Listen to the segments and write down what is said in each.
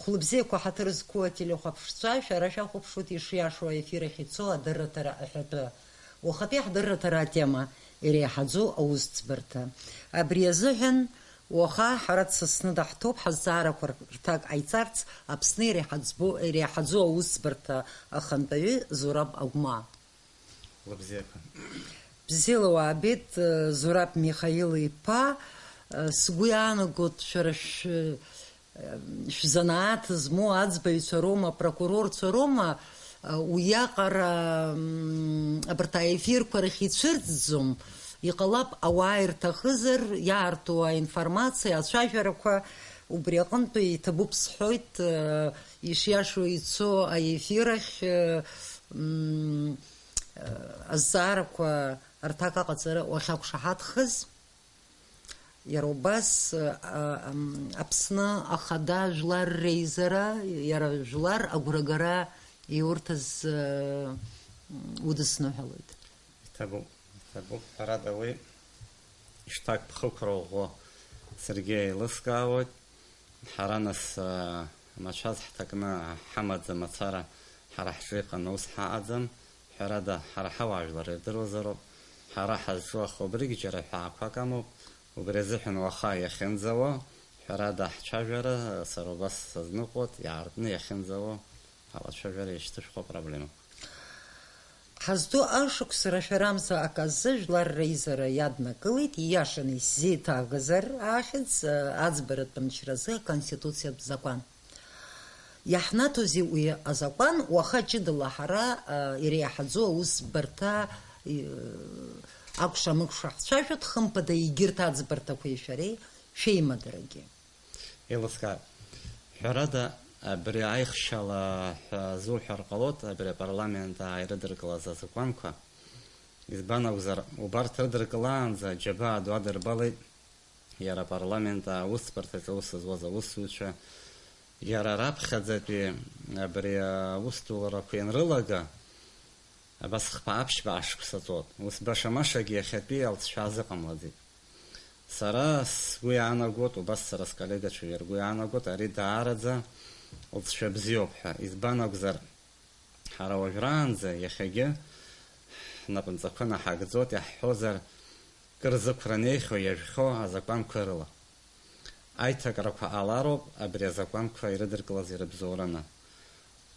Хәлыбзиақәа ҳаҭыр зқәу ателехәаԥшцәа, шәара шәахәаԥшуеит ишиашоу аефир ахь ицо адырратара аҳәатәы. Уахатәи ҳдырратара атема иреиҳаӡоу аусӡбарҭа. Абри азыҳәан уаха ҳара Дсасны даҳҭоуп, ҳазҵаарақәа рҭак ҟаиҵарц Аԥсны иреиҳаӡоу аусӡбарҭа ахантәаҩы Зураб Агәмаа. Бзиала уаабеит, Зураб Михаил иԥа. Сгәы иаанагоит шәара шәзанааҭ змоу аӡбаҩцәа роума, апрокурорцәа роума, уиаҟара абарҭ аефирқәа рахь ицәырҵӡом. Иҟалап ауаа ирҭахызар иаарту аинформациа, ацәажәарақәа убри аҟынтәи иҭабуп сҳәоит, ишиашоу ицо аефир ахь азҵаарақәа рҭак аҟаҵара уахьақәшаҳаҭхыз. Иара убас Аԥсны ахада жәлар реизара, иара жәлар агәрагара иурҭаз удысныҳәалоит. Иҭабуп, ҳәарада уи ишҭак ԥхықәра саргьы еилыскаауеит. Ҳара нас амацәаз ҳҭакны ҳамаӡам ацара, ҳара ҳҿы иҟаны ус ҳаҟаӡам. Ҳәарада ҳара ҳауаажәлар ирдыруазароуп, ҳара ҳазҿу аха убригьы џьара ҳәаақәак амоуп. Убри азыҳәан уаха иахьынӡауа, ҳәарада ҳцәажәара, сара убас сазныҟәоит, иаартны иахьынӡауа алацәажәара иашьҭышәхуа проблема. Ҳазду ашықәс рашәарамза аказы жәлар реизара иаднакылеит, ииашаны исзеиҭагазар ахьӡ аӡбаратә мчразы аконституциатә закәан. Иаҳнаҭозеи уи азакәан, уаха ҷыдала ҳара иреиҳаӡоу аусбарҭа акәша-мыкәша ҳцәажәоит, хымԥада егьырҭ аӡбарҭақәеи шәареи шәеимадарагьы. Еилыскааит. Ҳәарада абри аихшьала ҳәа зуҳәар ҟалоит, абри апарламент ирыдыркылаз азакәанқәа. Избан акәзар, убарҭ рыдыркылаанӡа џьабаа ду адырбалеит иара апарламент аусбарҭаҿы аус зуаз аусзуҩцәа. Иара раԥхьаӡатәи абри аусдуаларақәа ианрылага, абас хԥа-аԥшьба ашықәсаҵоит. Ус баша-машагьы иахьатәи алҵшәа азыҟамлаӡеит. Сара сгәы иаанагоит, убас сара сколлегацәа иргәы иаанагоит, ари даараӡа лҵшәа бзиоуп ҳәа. Избан акәзар, ҳара уажәраанӡа иахьагьы ҳнапынҵақәа наҳагӡоит, иаҳҳәозар кырзықәра неихьо иажәхьоу азакәанқәа рыла. Аиҭакрақәа ҟалароуп абри азакәанқәа ирыдыркылаз ирыбзоураны.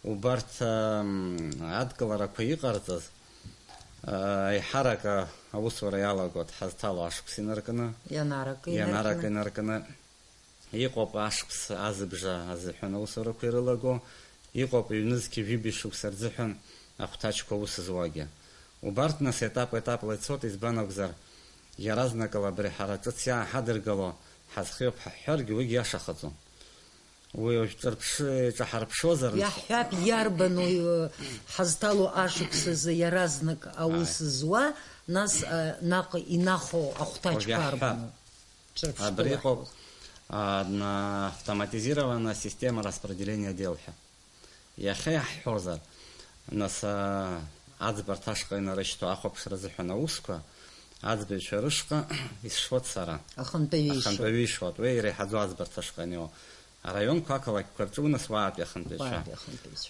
Убарҭ адкыларақәа иҟарҵаз аиҳарак аусура иалагоит ҳазҭало ашықәс инаркны, ианарак инаркны. Иҟоуп ашықәс азыбжа азыҳәан аусурақәа ирылаго, иҟоуп ҩнызқьи ҩыбаҩ шықәса рзыҳәан ахәҭаҷқәа аус зуагьы. Убарҭ нас етап-етапла ицоит, избан акәзар, иаразнакала абри ҳара ҿыц иааҳадыргало ҳазхиоуп ҳаҳҳәаргьы уигьы иашахаӡом. Уи ҿаҳарԥшозар иаҳҳәап иарбану ҳазҭало ашықәс азы иаразнак аус зуа, нас наҟ инахо ахәҭаҷқәа арбану. Абри иҟоуп автоматизированная система распределения дел ҳәа. Иахьа иаҳҳәозар, нас аӡбарҭ ашҟа инарышьҭу ахәаԥшра азыҳәан аусқәа, аӡбаҩцәа рышҟа исшуеит сара. Ахантәаҩы ишуеит, уи иреиҳаӡоу аӡбарҭ ашҟа ианиоу. Араионқәа, ақалақьқәа рҿы уи нас уаатәи ахантәаҩцәа.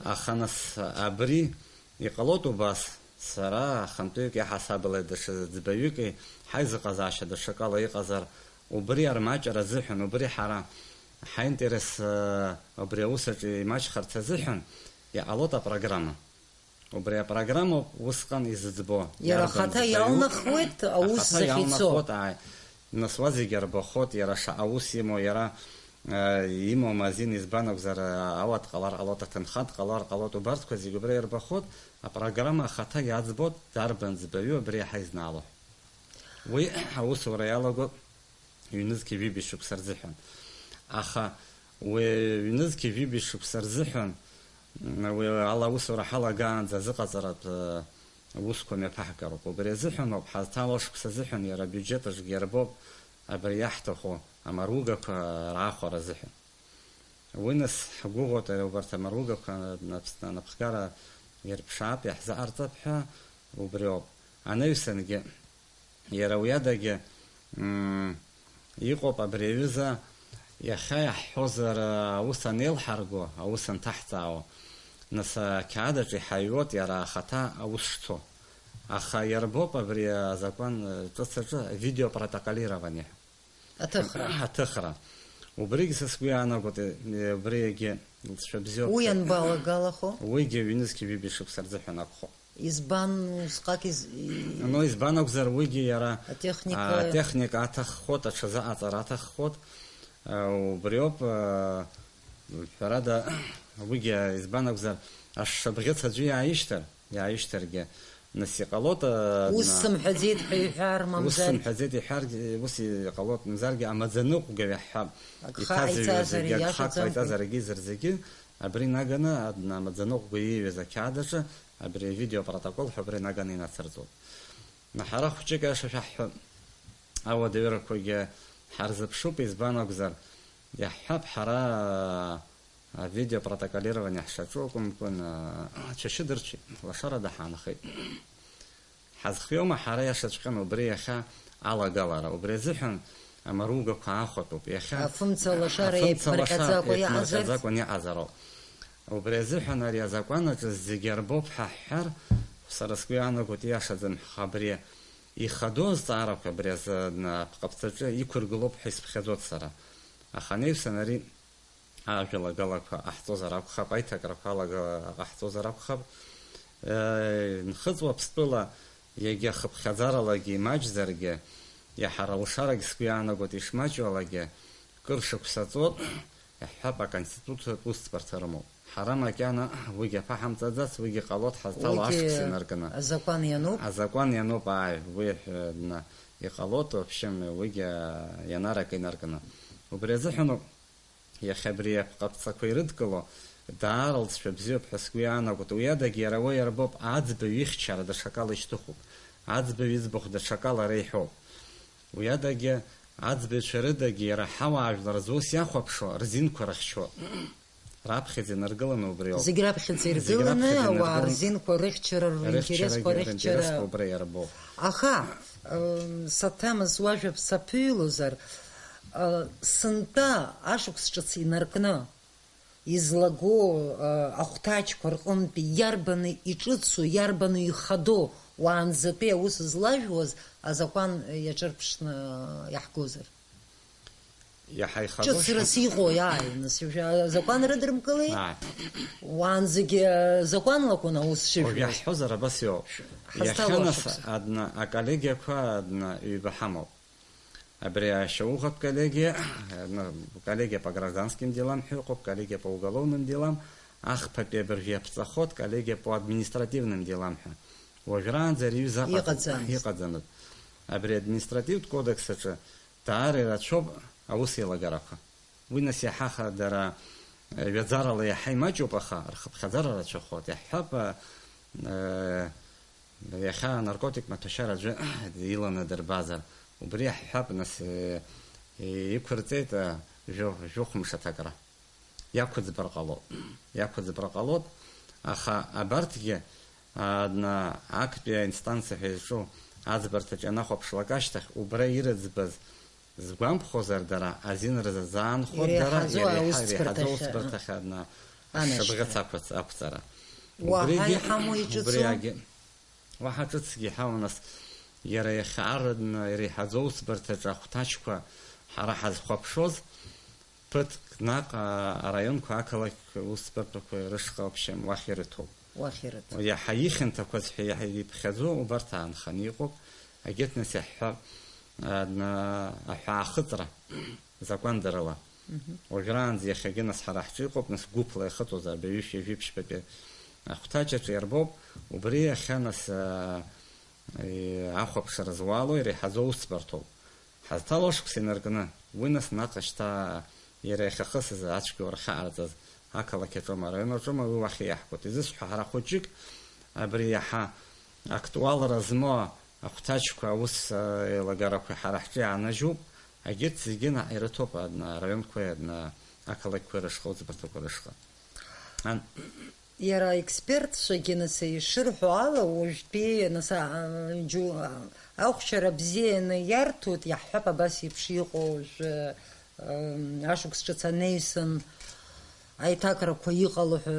Аха нас абри иҟалоит убас, сара ахантәаҩык иаҳасабала даҽа ӡбаҩыки ҳаизыҟазаашьа даҽакала иҟазар, убри армаҷра азыҳәан, убри ҳара ҳаинтерес абри аусаҿы имаҷхарц азыҳәан иҟалоит апрограмма. Убри апрограмма усҟан изыӡбо. Иара ахаҭа иалнахуеит аус захьицо. Нас уа зегьы арбахоит, иара шаҟа аус имоу, иара имоу мазин избан акәзар ауат ҟалар ҟалоит, аҭынхат ҟалар ҟалоит, убарҭқәа зегьы убри ирбахоит, апрограмма ахаҭа иаӡбоит дарбан ӡбаҩу абри иаҳа изнаало. Уи аусура иалагоит ҩнызқьи ҩыбаҩ шықәса рзыҳәан. Аха уи ҩнызқьи ҩыбаҩ шықәса рзыҳәан уи ала аусура ҳалагаанӡа зыҟаҵаратә усқәа мҩаԥаҳгароуп. Убри азыҳәан ауп ҳазҭало ашықәс азыҳәан иара абиуџьет аҿгьы иарбоуп абри иаҳҭаху амаругақәа раахәара азыҳәан. Уи нас ҳгәыӷуеит убарҭ амаругақәа напхгара ирԥшаап, иаҳзаҟарҵап ҳәа убри ауп. Анаҩсангьы иара уи адагьы иҟоуп абри аҩыза иахьа иаҳҳәозар аус анеилҳарго, аус анҭаҳҵаауа, нас ақьаадаҿ иҳаҩуоит иара ахаҭа аус шцо. Аха иарбоуп абри азакәан ҿыц аҿы видеопротоколирование. Аҭыхра. Убригьы са сгәы иаанагоит, убригьы шәыбзиоуп. Уи анбалагалахо? Уигьы ҩнызқьи ҩынтәи шықәса рзыҳәан акәхоит. Избан усҟак избан акәзар уигьы иара атехника аҭаххоит, аҽазаҟаҵара аҭаххоит. Убриоуп ҳәарада уигьы избан акәзар ашшабӷьыц аӡәы иааишьҭаргьы нас иҟалоит ус сымҳәаӡеит ҳәа иҳәар мамзаргьы. Ус сымҳәаӡеит иҳәаргьы, ус иҟалоит мамзаргьы амаӡаныҟәгаҩ иаҳҳәап. Агха ҟаиҵазаргьы зырзегьы абри наганы амаӡаныҟәгаҩ ииҩыз ақьаадаҿы абри авидеопротокол ҳәа абри наганы инацырҵоит. Ҳара хәҷык аиша шәаҳҳәап, ауадаҩрақәагьы ҳарзыԥшуп, избан акәзар иаҳҳәап ҳара авидеопротоколирование ҳшаҿу акәымкәан ачашьыдырчи лашарада ҳаанхеит. Ҳазхиоума ҳара иашаҵәҟьаны убри иахьа алагалара, убри азыҳәан амаругақәа аахәатәуп. Иахьа афымца лашара еиԥмырҟьаӡакәа иаҟазароуп. Убри азыҳәан ари азакәан аҿы зегьы арбоуп ҳәа ҳҳәар, сара сгәы иаанагоит иашаӡам абри ихадоу азҵаарақәа абри апҟаԥҵаҿы иқәыргылоуп ҳәа исԥхьаӡоит сара. Аха неиԥсан ари ажәалагалақәа ҟаҳҵозар акәхап, аиҭакрақәа ҟаҳҵозар акәхап, нхыҵуа Аԥстәыла егьа хыԥхьаӡаралагьы имаҷзаргьы, иаҳара лшарагьы сгәы иаанагоит ишмаҷуалагьы, кыр шықәса ҵуоит, иаҳҳәап аконституциатә усҵбарҭа рымоуп. Ҳара макьана уигьы аԥаҳамҵаӡац, уигьы ҟалоит ҳазҭало ашықәс инаркны. Азакәан иануп? Азакәан иануп, уи иҟалоит, вообще уигьы ианарак инаркны. Убри азыҳәаноуп иахьа абри апҟаԥҵақәа ирыдкыло дааралҵшәа бзиоуп ҳәа сгәы иаанагоит. Уиадагьы иара уи иарбоуп аӡбаҩ ихьчара даҽакала ишьҭыхуп. Аӡбаҩ иӡбахә даҽакала реиҳәоуп. Уиадагьы аӡбаҩцәа рыдагьы иара ҳауаажәлар зус иахәаԥшуа рзинқәа рыхьчо. Раԥхьаӡа инаргыланы убри ауп. Зегь раԥхьаӡа иргыланы ауаа рзинқәа рыхьчара, ринтересқәа рыхьчара убри иарбоуп. Аха саҭамыз уажәа саԥыҩлозар, сынтәа ашықәс ҿыц инаркны излаго ахәҭаҷқәа рҟынтәи иарбаны иҿыцу, иарбаны ихадоу уаанӡатәи аус злажәуаз азакәан иаҿырԥшны иаҳгозар. Ҿыцрас иҟоу иааҩнас, азакәан рыдрымкылеи? Уаанӡагьы закәанлакәын аус шыжәуаз. Иаҳҳәозар абас иоуп. Иахьанас аколлегиақәа ҩба ҳамоуп. Абри ашьауӷатә коллегия по гражданским делам ҳәа иҟоуп, коллегия по уголовным делам, ахԥатәи абыржәы иаԥҵахоит, коллегия по административным делам ҳәа. Уажәраанӡа ари иҟаӡамызт. Абри административтә кодекс аҿы даара ирацәоуп аус еилагарақәа. Уи нас иаҳа дара ҩаӡарала иаҳа имаҷуп, аха рхыԥхьаӡара рацәахоит. Иаҳҳәап, иахьа анаркотик маҭәашьара аӡәы иланы дырбазар, убри иаҳҳәап, нас иқәырҵеит жәохә-мш аҭакра. Иақәыӡбар ҟалоит, аха абарҭгьы актәи аинстанциа ҳәа изҿу аӡбарҭаҿ ианахәаԥшлак ашьҭахь, убра ирыӡбаз згәамԥхозар дара, азин рзаанхоит дара, иреиҳаӡоу усбарҭахь ашшабӷьыц ақәҵара. Уаҳа иҳамоу иҿыцу? Уаҳа ҿыцгьы иҳауа, нас иара иахьаарны иреиҳаӡоу усбарҭаҿ ахәҭаҷқәа ҳара ҳазхәаԥшоз ԥыҭк наҟ араионқәа, ақалақьқәа усбарҭақәа рышҟа уахь ирыҭоуп. Иаҳа ихьанҭақәаз ҳәа иаҳа иԥхьаӡоу убарҭ аанханы иҟоуп. Агьырҭ нас иаҳҳәап аҳәаахыҵра закәандарала. Уажәраанӡа иахьагьы нас ҳара ҳҿы иҟоуп, нас гәыԥла иахыҵуазар ҩышьа-жәиԥшьбатәи ахәҭаҷаҿы иарбоуп. Убри иахьа нас ахәаԥшра зуало иреиҳаӡоу усбарҭоуп. Ҳазҭало ашықәс инаркны, уи нас наҟ шьҭа иара иахьахысыз ацәгьоура ахьаараӡаз ақалақь аҿоума, араион аҿоума, уи уахь иаҳкуеит. Изысҳәо ҳара хәыҷык абри иаҳа актуалра змоу ахәҭаҷқәа аус еилагарақәа ҳара ҳҿы иаанажьуп, агьырҭ зегьы ирыҭоуп араионқәа, ақалақьқәа рышҟа, уӡбарҭақәа рышҟа. Иара аекспертцәагьы нас ишырҳәо ала, уажәтәи нас ахәшьара бзианы иарҭоит, иаҳҳәап абас еиԥш иҟоу ашықәс ҿыц анеисын аиҭакрақәа иҟало ҳәа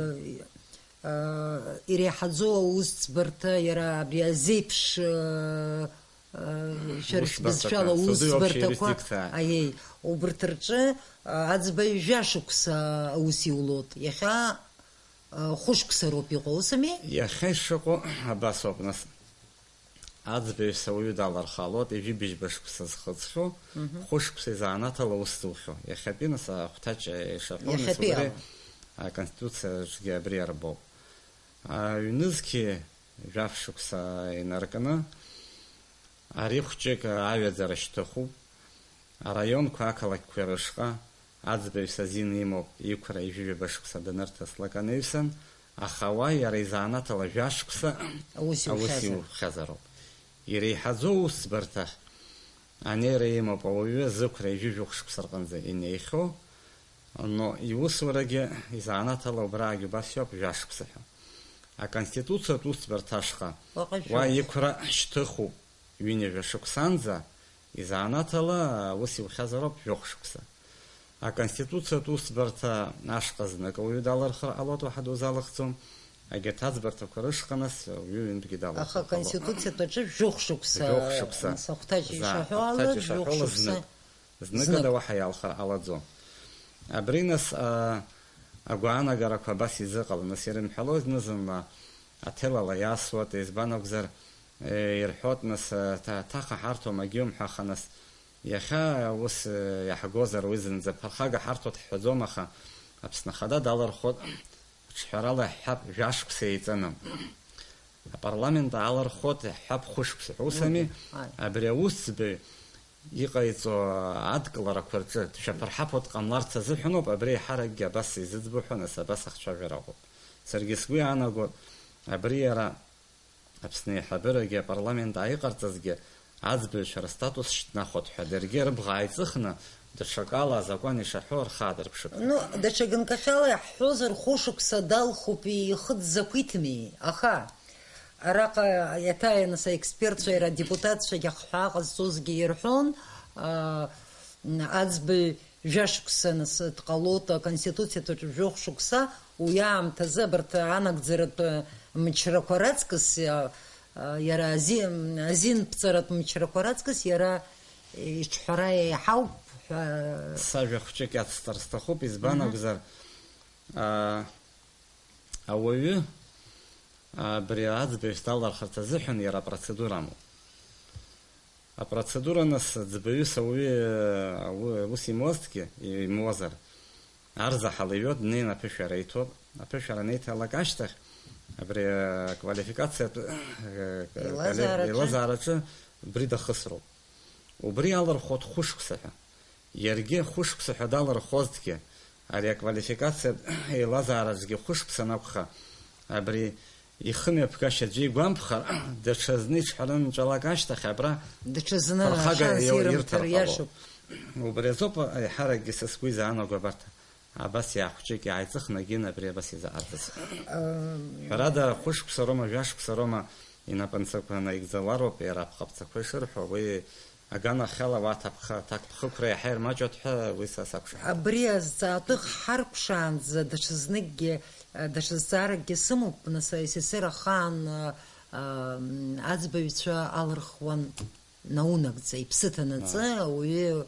иреиҳаӡоу аусӡбарҭа иара абри азеиԥш шәарҭ бызшәала аусӡбарҭақәа аиеи убарҭ рҿы аӡбаҩ жәашықәса аус иулоит. Иахьа хәышықәса роуп иҟоу, усами? Иахьа ишыҟоу абас ауп, нас аӡбаҩс ауаҩы далархалоит, ижәибжьба шықәса зхыҵхьоу, хәышықәса изаанаҭала аус зылшо. Иахьатәи нас ахәҭаҷ ишаҳәо, нас убри аконституциаҿгьы абри арбоуп. Аҩнызқьи жәаф шықәса инаркны ари хәҷык аҩаӡара шьҭыхуп. Араионқәа, ақалақьқәа рышҟа аӡбаҩс азин имоуп иқәра ижәибжьба шықәса данырҭаслак анаҩсан, аха уа иара изаанаҭала жәашықәса аус иухьазароуп. Иреиҳаӡоу аусӡбарҭа анеира имоуп ауаҩы зықәра ижәижәохә шықәса рҟынӡа инеихьоу, но иусурагьы изаанаҭала убраагьы убас иоуп жәашықәса ҳәа. Аконституциатә усӡбарҭа ашҟа уа иқәра шьҭыхуп ҩынҩажәа шықәсанӡа, изаанаҭала аус иухьазароуп жәохә шықәса. Аконституциатә усӡбарҭа ашҟа знык ауаҩы далырхыр ҟалоит, уаҳа дузалыхӡом. Агьырҭ аӡбарҭақәа рышҟа нас ауаҩы ҩынтәгьы далырхыр ҟалоит. Аха аконституциатә аҿы жәохә шықәса ахәҭаҷ ишаҳәо ала жәохә шықәса зныкада уаҳа иалхыр ҟалаӡом. Абри нас агәаанагарақәа абас изыҟалом, нас ирымҳәало зны-зынла аҭелала иасуеит, избан акәзар ирҳәоит, нас ҭаха ҳарҭом агьиумҳәаха, нас иахьа ус иаҳгозар уи зынӡа ԥырхага ҳарҭоит ҳҳәаӡом, аха Аԥсны Ахада далырхәоит ҽҳәарала иҳәҳәап жәашықәса еиҵаны. Апарламент аалырхәоит иҳәҳәап хәышықәса ҳәа, усами абри аусӡбаҩ иҟаиҵо адкыларақәа рҿы дшәаԥырҳаԥо дҟамларц азыҳәаноуп, абри еиҳаракгьы абас изыӡбахәа, нас абас ахцәажәара ыҟоуп. Саргьы сгәы иаанагоит абри иара Аԥсны аиҳабырагьы апарламент ааиҟарҵазгьы аӡбаҩцәа рстатус шьҭнахуеит ҳәа даргьы рыбӷа ааиҵыхны даҽакала азакәан ишаҳәо рхаадырԥшып. Даҽа ганкахьала иаҳҳәозар хәышықәса далхуп ихы дзақәиҭми, аха араҟа иаҭааиныс аекспертцәа иара адепутатцәагьы ахҳәаа ҟазҵозгьы ирҳәон, аӡбаҩ жәашықәса нас дҟалоит аконституциатә жәохә шықәса, уи аамҭазы абарҭ анагӡаратә мчрақәа раҵкыс иара азинԥҵаратә мчрақәа раҵкыс иара иҿҳәара еиҳауп ҳәа сажәа хәҷык иацсҵар сҭахуп, избан акәзар ауаҩы абри аӡбаҩс далархырц азыҳәан иара апроцедура амоуп. Апроцедура нас ӡбаҩыс ауаҩы ус имуазҭгьы, имуазар арзаҳала иҩуа днеин аԥышәара иҭоуп. Аԥышәара анеиҭалак ашьҭахь абри аквалификациатә еилазаараҿы убри дахысроуп. Убри алырхәоит хәышықәса ҳәа. Иаргьы хәышықәса ҳәа далырхәозҭгьы, ари аквалификациатә еилазаараҿгьы хәышықәса анакәха, абри ихымҩаԥгашьа аӡәы игәамԥхар, даҽазны иҽҳәарынҵәалак ашьҭахь абра ԥырхага ирҭар ҟалоит. Убри азоуп аиҳаракгьы са сгәы изаанаго абарҭ абас иаахәҷык иааиҵыхны агьын абри абас изаартыз. Ҳәарада хәышықәса роума жәашықәса роума инапынҵақәа наигӡалароуп иара аԥҟаԥҵақәа ишырҳәо, уи аганахьала уа аҭакԥхықәра иаҳа ирмаҷуеит ҳәа уи са сақәшаҳаҭуп. Абри азҵаатәы ҳаркәшаанӡа даҽазныкгьы даҽазҵааракгьы сымоуп, нас аССР ахаан аӡбаҩцәа алырхуан наунагӡа, иԥсы ҭанаҵы, ауаҩы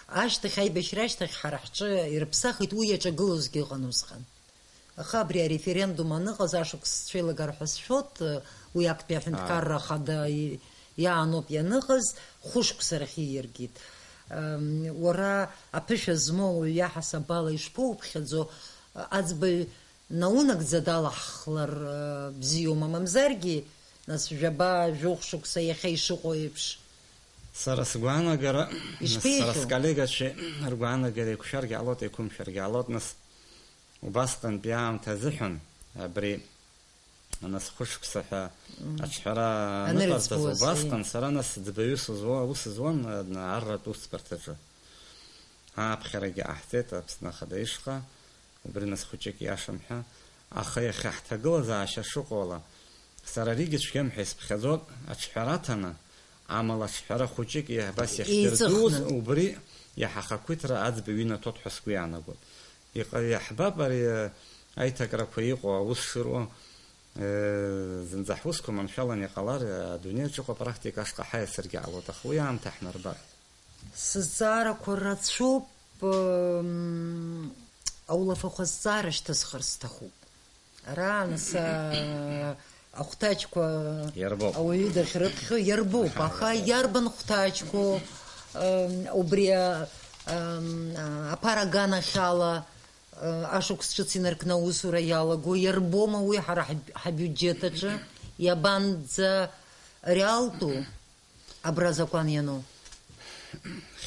ашьҭахь аибашьра ашьҭахь ҳара ҳҿы ирыԥсахит, уи иаҿагылозгьы ыҟан усҟан. Аха абри ареферендум аныҟаз ашықәс цәеилагар ҳәа сшәоит, уи актәи аҳәынҭқарра ахада иааноуп ианыҟаз, хәышықәса рахь ииаргеит. Уара аԥышәа змоу ауаҩ иаҳасабала ишԥоуԥхьаӡо, аӡбаҩ наунагӡа далаҳхлар бзиоума, мамзаргьы нас жәаба жәохә шықәса иахьа ишыҟоу еиԥш. Сара сгәаанагара, сара сколлегацәа ргәаанагара еиқәшәаргьы ҟалоит, еиқәымшәаргьы ҟалоит, нас убасҟантәи аамҭа азыҳәан абри нас хәышықәса ҳәа аҿҳәара аныҟарҵаз убасҟан сара нас ӡбаҩыс ус зуан арратә усӡбарҭаҿы. Ааԥхьарагьы ҟаҳҵеит Аԥсны Ахада ишҟа, убри нас хәҷык иашам ҳәа, аха иахьа ҳҭагылазаашьа шыҟоула, сара аригьы цәгьам ҳәа исԥхьаӡоит, аҿҳәара аҭаны, амала аҿҳәара хәҷык абас иахьдырдуз убри иаҳахақәиҭра аӡбаҩ инаҭоит ҳәа сгәы иаанагоит. Иаҳбап ари аиҭакрақәа иҟоу, аус шыруа, зынӡа ҳусқәа маншәалан иҟалар, адунеиаҿ иҟоу апрактика ашҟа ҳаиасыргьы ҟалоит, аха уи аамҭа ҳнарбап. Сызҵаарақәа рацәоуп, аулафахәа азҵаара шьҭысхыр сҭахуп. Ара нас ахәҭаҷқәа ауаҩы дахьрыԥхьо иарбоуп, аха иарбан хәҭаҷқәоу убри аԥара аганахьала ашықәс ҿыц инаркны аусура иалаго иарбома уи ҳара ҳбиуџьет аҿы иабанӡа реалтәу абра азакәан иану?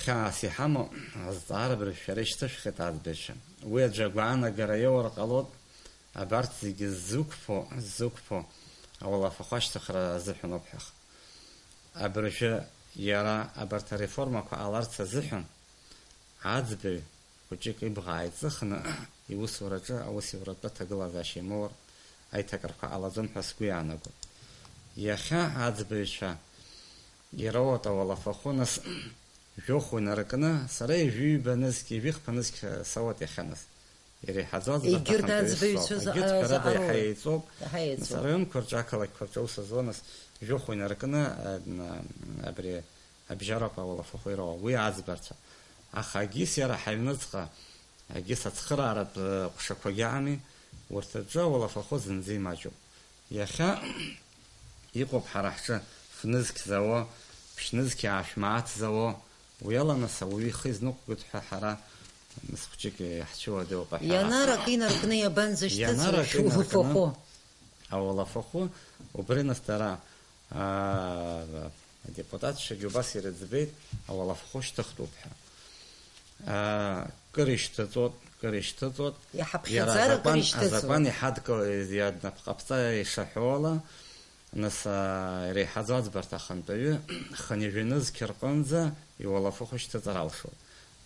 Хьаас иҳамоу азҵаара быршәара ишьҭышәхит аӡбаҩцәа. Уи аӡәы агәаанагара иоур ҟалоит абарҭ зегьы ззықәԥо ауалафахәы ашьҭыхра азыҳәан ауп ҳәа. Абыржәы иара абарҭ ареформақәа ҟаларц азыҳәан аӡбаҩ хәыҷык ибӷа ааиҵыхны иусураҿы аусуратәы аҭагылазаашьа имоур аиҭакрақәа ҟалаӡом ҳәа сгәы иаанагоит. Иахьа аӡбаҩцәа ироуат ауалафахәы, нас жәохә инаркны сара ижәыҩбанызгьы ижәихԥанызгьы сауат иахьа нас. Иреиҳаӡоз егьырҭ аӡбаҩцәа ҳәарада иҳаиҵоуп. Иҳаиҵоуп. Араионқәа ақалақьқәа ус азло, нас жәохә инаркны абри абжьароуп ауалафахәы ироуа, уи аӡбарцәа. Аха агьыс иара ҳаҩныҵҟа агьыс ацхырааратә ҟәшақәагьы аами, урҭ рҿы ауалафахәы зынӡа имаҷуп. Иахьа иҟоуп ҳара ҳҿы фнызк зауа, ԥшьнызқьи аашәмааҭ зауа, уи ала нас ауаҩы ихы изныҟәгоит ҳәа ҳара нас хәыҷык иаҳцәыуадаҩуп аҳәара. Ианарак инаркны иабанӡашьҭыҵуа шәулафахәы? Ауалафахәы убри нас дара адепутатцәагьы убас ирыӡбеит, ауалафахәы шьҭыхтәуп ҳәа. Кыр ишьҭыҵуат, Иаҳаԥхьаӡара кыр ишьҭыҵуат. Азакәан иҳаднапҟаԥҵа ишаҳәо ала, нас иреиҳаӡоу аӡбарҭа ахантәаҩы хынҩажәанызқьы рҟынӡа иуалафахәы шьҭыҵыр алшоит.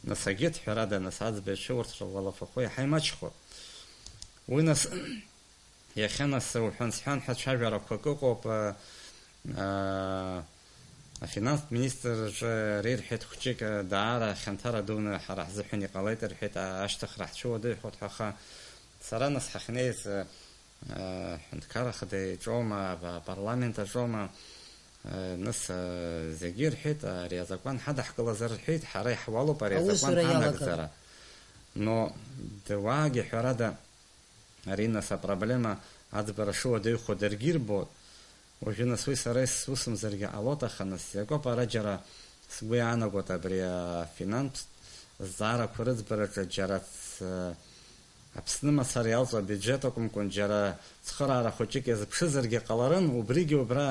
Нас агьыт ҳәарада нас аӡбаҩцәа урҭ руалафахәы иаҳа имаҷхоит. Уи нас иахьа нас уҳәан-сҳәан ҳәа цәажәарақәак ыҟоуп. Афинанстә министрҿы реирҳәеит хәыҷык даара хьанҭара дуны ҳара ҳзыҳәан иҟалеит рҳәеит, ашьҭыхра ҳцәыуадаҩхоит ҳәа, аха сара нас ҳахьнеиз ҳәынҭқар хада иҿоума, апарламент аҿоума, нас зегьы рҳәеит ари азакәан ҳадаҳкылазар рҳәеит, ҳара иҳуалуп ари азакәан ҳанагӡара. Но дуаагьы ҳәарада ари нас апроблема аӡбара шыуадаҩхо даргьы ирбоит. Уажәы нас уи сара исусымзаргьы ҟалоит, аха нас иагоуп ара џьара сгәы иаанагоит абри афинанстә зҵаарақәа рыӡбараҿы џьара Аԥсны мацара иалҵуа абиуџьет акәымкәан џьара цхыраара хәыҷык иазыԥшызаргьы ҟаларын, убригьы убра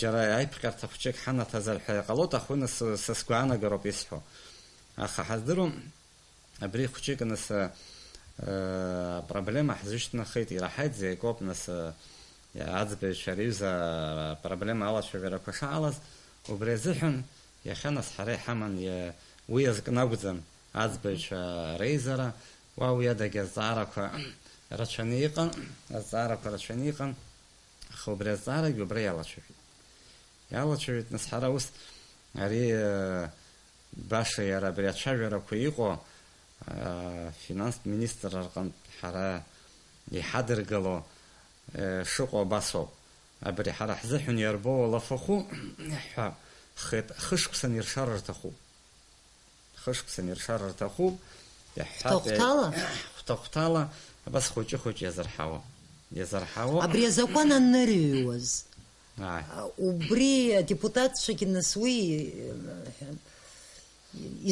џьара аиԥҟьарҭа хәыҷык ҳанаҭазар ҳәа иҟалоит, аха уи нас са сгәы аанагароуп исҳәо. Аха ҳаздыруам абри хәыҷык нас апроблема ҳзышьҭнахит, ираҳаит зеикоуп нас аӡбаҩцәа рҩыза апроблема алацәажәарақәа шаҟалаз, убри азыҳәан иахьа нас ҳара иҳаман уи азкны акәӡам аӡбаҩцәа реизара, уа уи адаги азҵаарақәа рацәаны иҟан, аха убри азҵаарагьы убра иалацәажәеит. Нас ҳара ус ари баша иара абри ацәажәарақәа иҟоу финанстә министр рҟынтә ҳара иҳадыргало шыҟоу абасоуп. Абри ҳара ҳзыҳәан иарбоу ауалафахәы ҳәа хышықәсан иршар рҭахуп. Хәҭа-хәҭала абас хәыҷы-хәыҷ иазырҳауа. Абри азакәан анырыҩуаз, убри адепутатцәагьы нас уи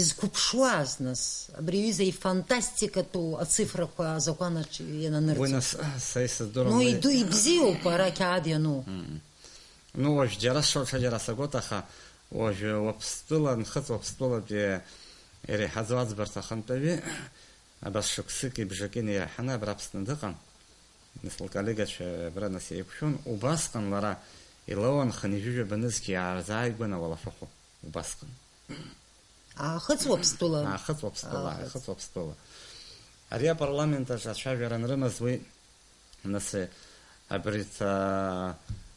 изқәыԥшуаз, нас абри аҩыза ифантастикатәу ацифрақәа азакәанаҿ иананырҵоз. Уи нас са исыздыруам. Ну ибзиоуп ара ақьаад иану. Ну уажә џьара сшоуша џьара сагоит, аха уажәы Уаԥстәыла, Нхыҵ Уаԥстәылатәи иреиҳаӡоу аӡбарҭа ахантәаҩы абас шықәсык ибжаки инаирҳаны абра Аԥсны дыҟан. Нас лколлегацәа абра нас еиқәшәон, убасҟан лара илауан хынҩажәижәабанызгьы иаарзааигәан ауалафахәы, убасҟан. Аахыҵ Уаԥстәыла. Аахыҵ Уаԥстәыла. Ари апарламент аҿы ацәажәара анрымаз уи нас абри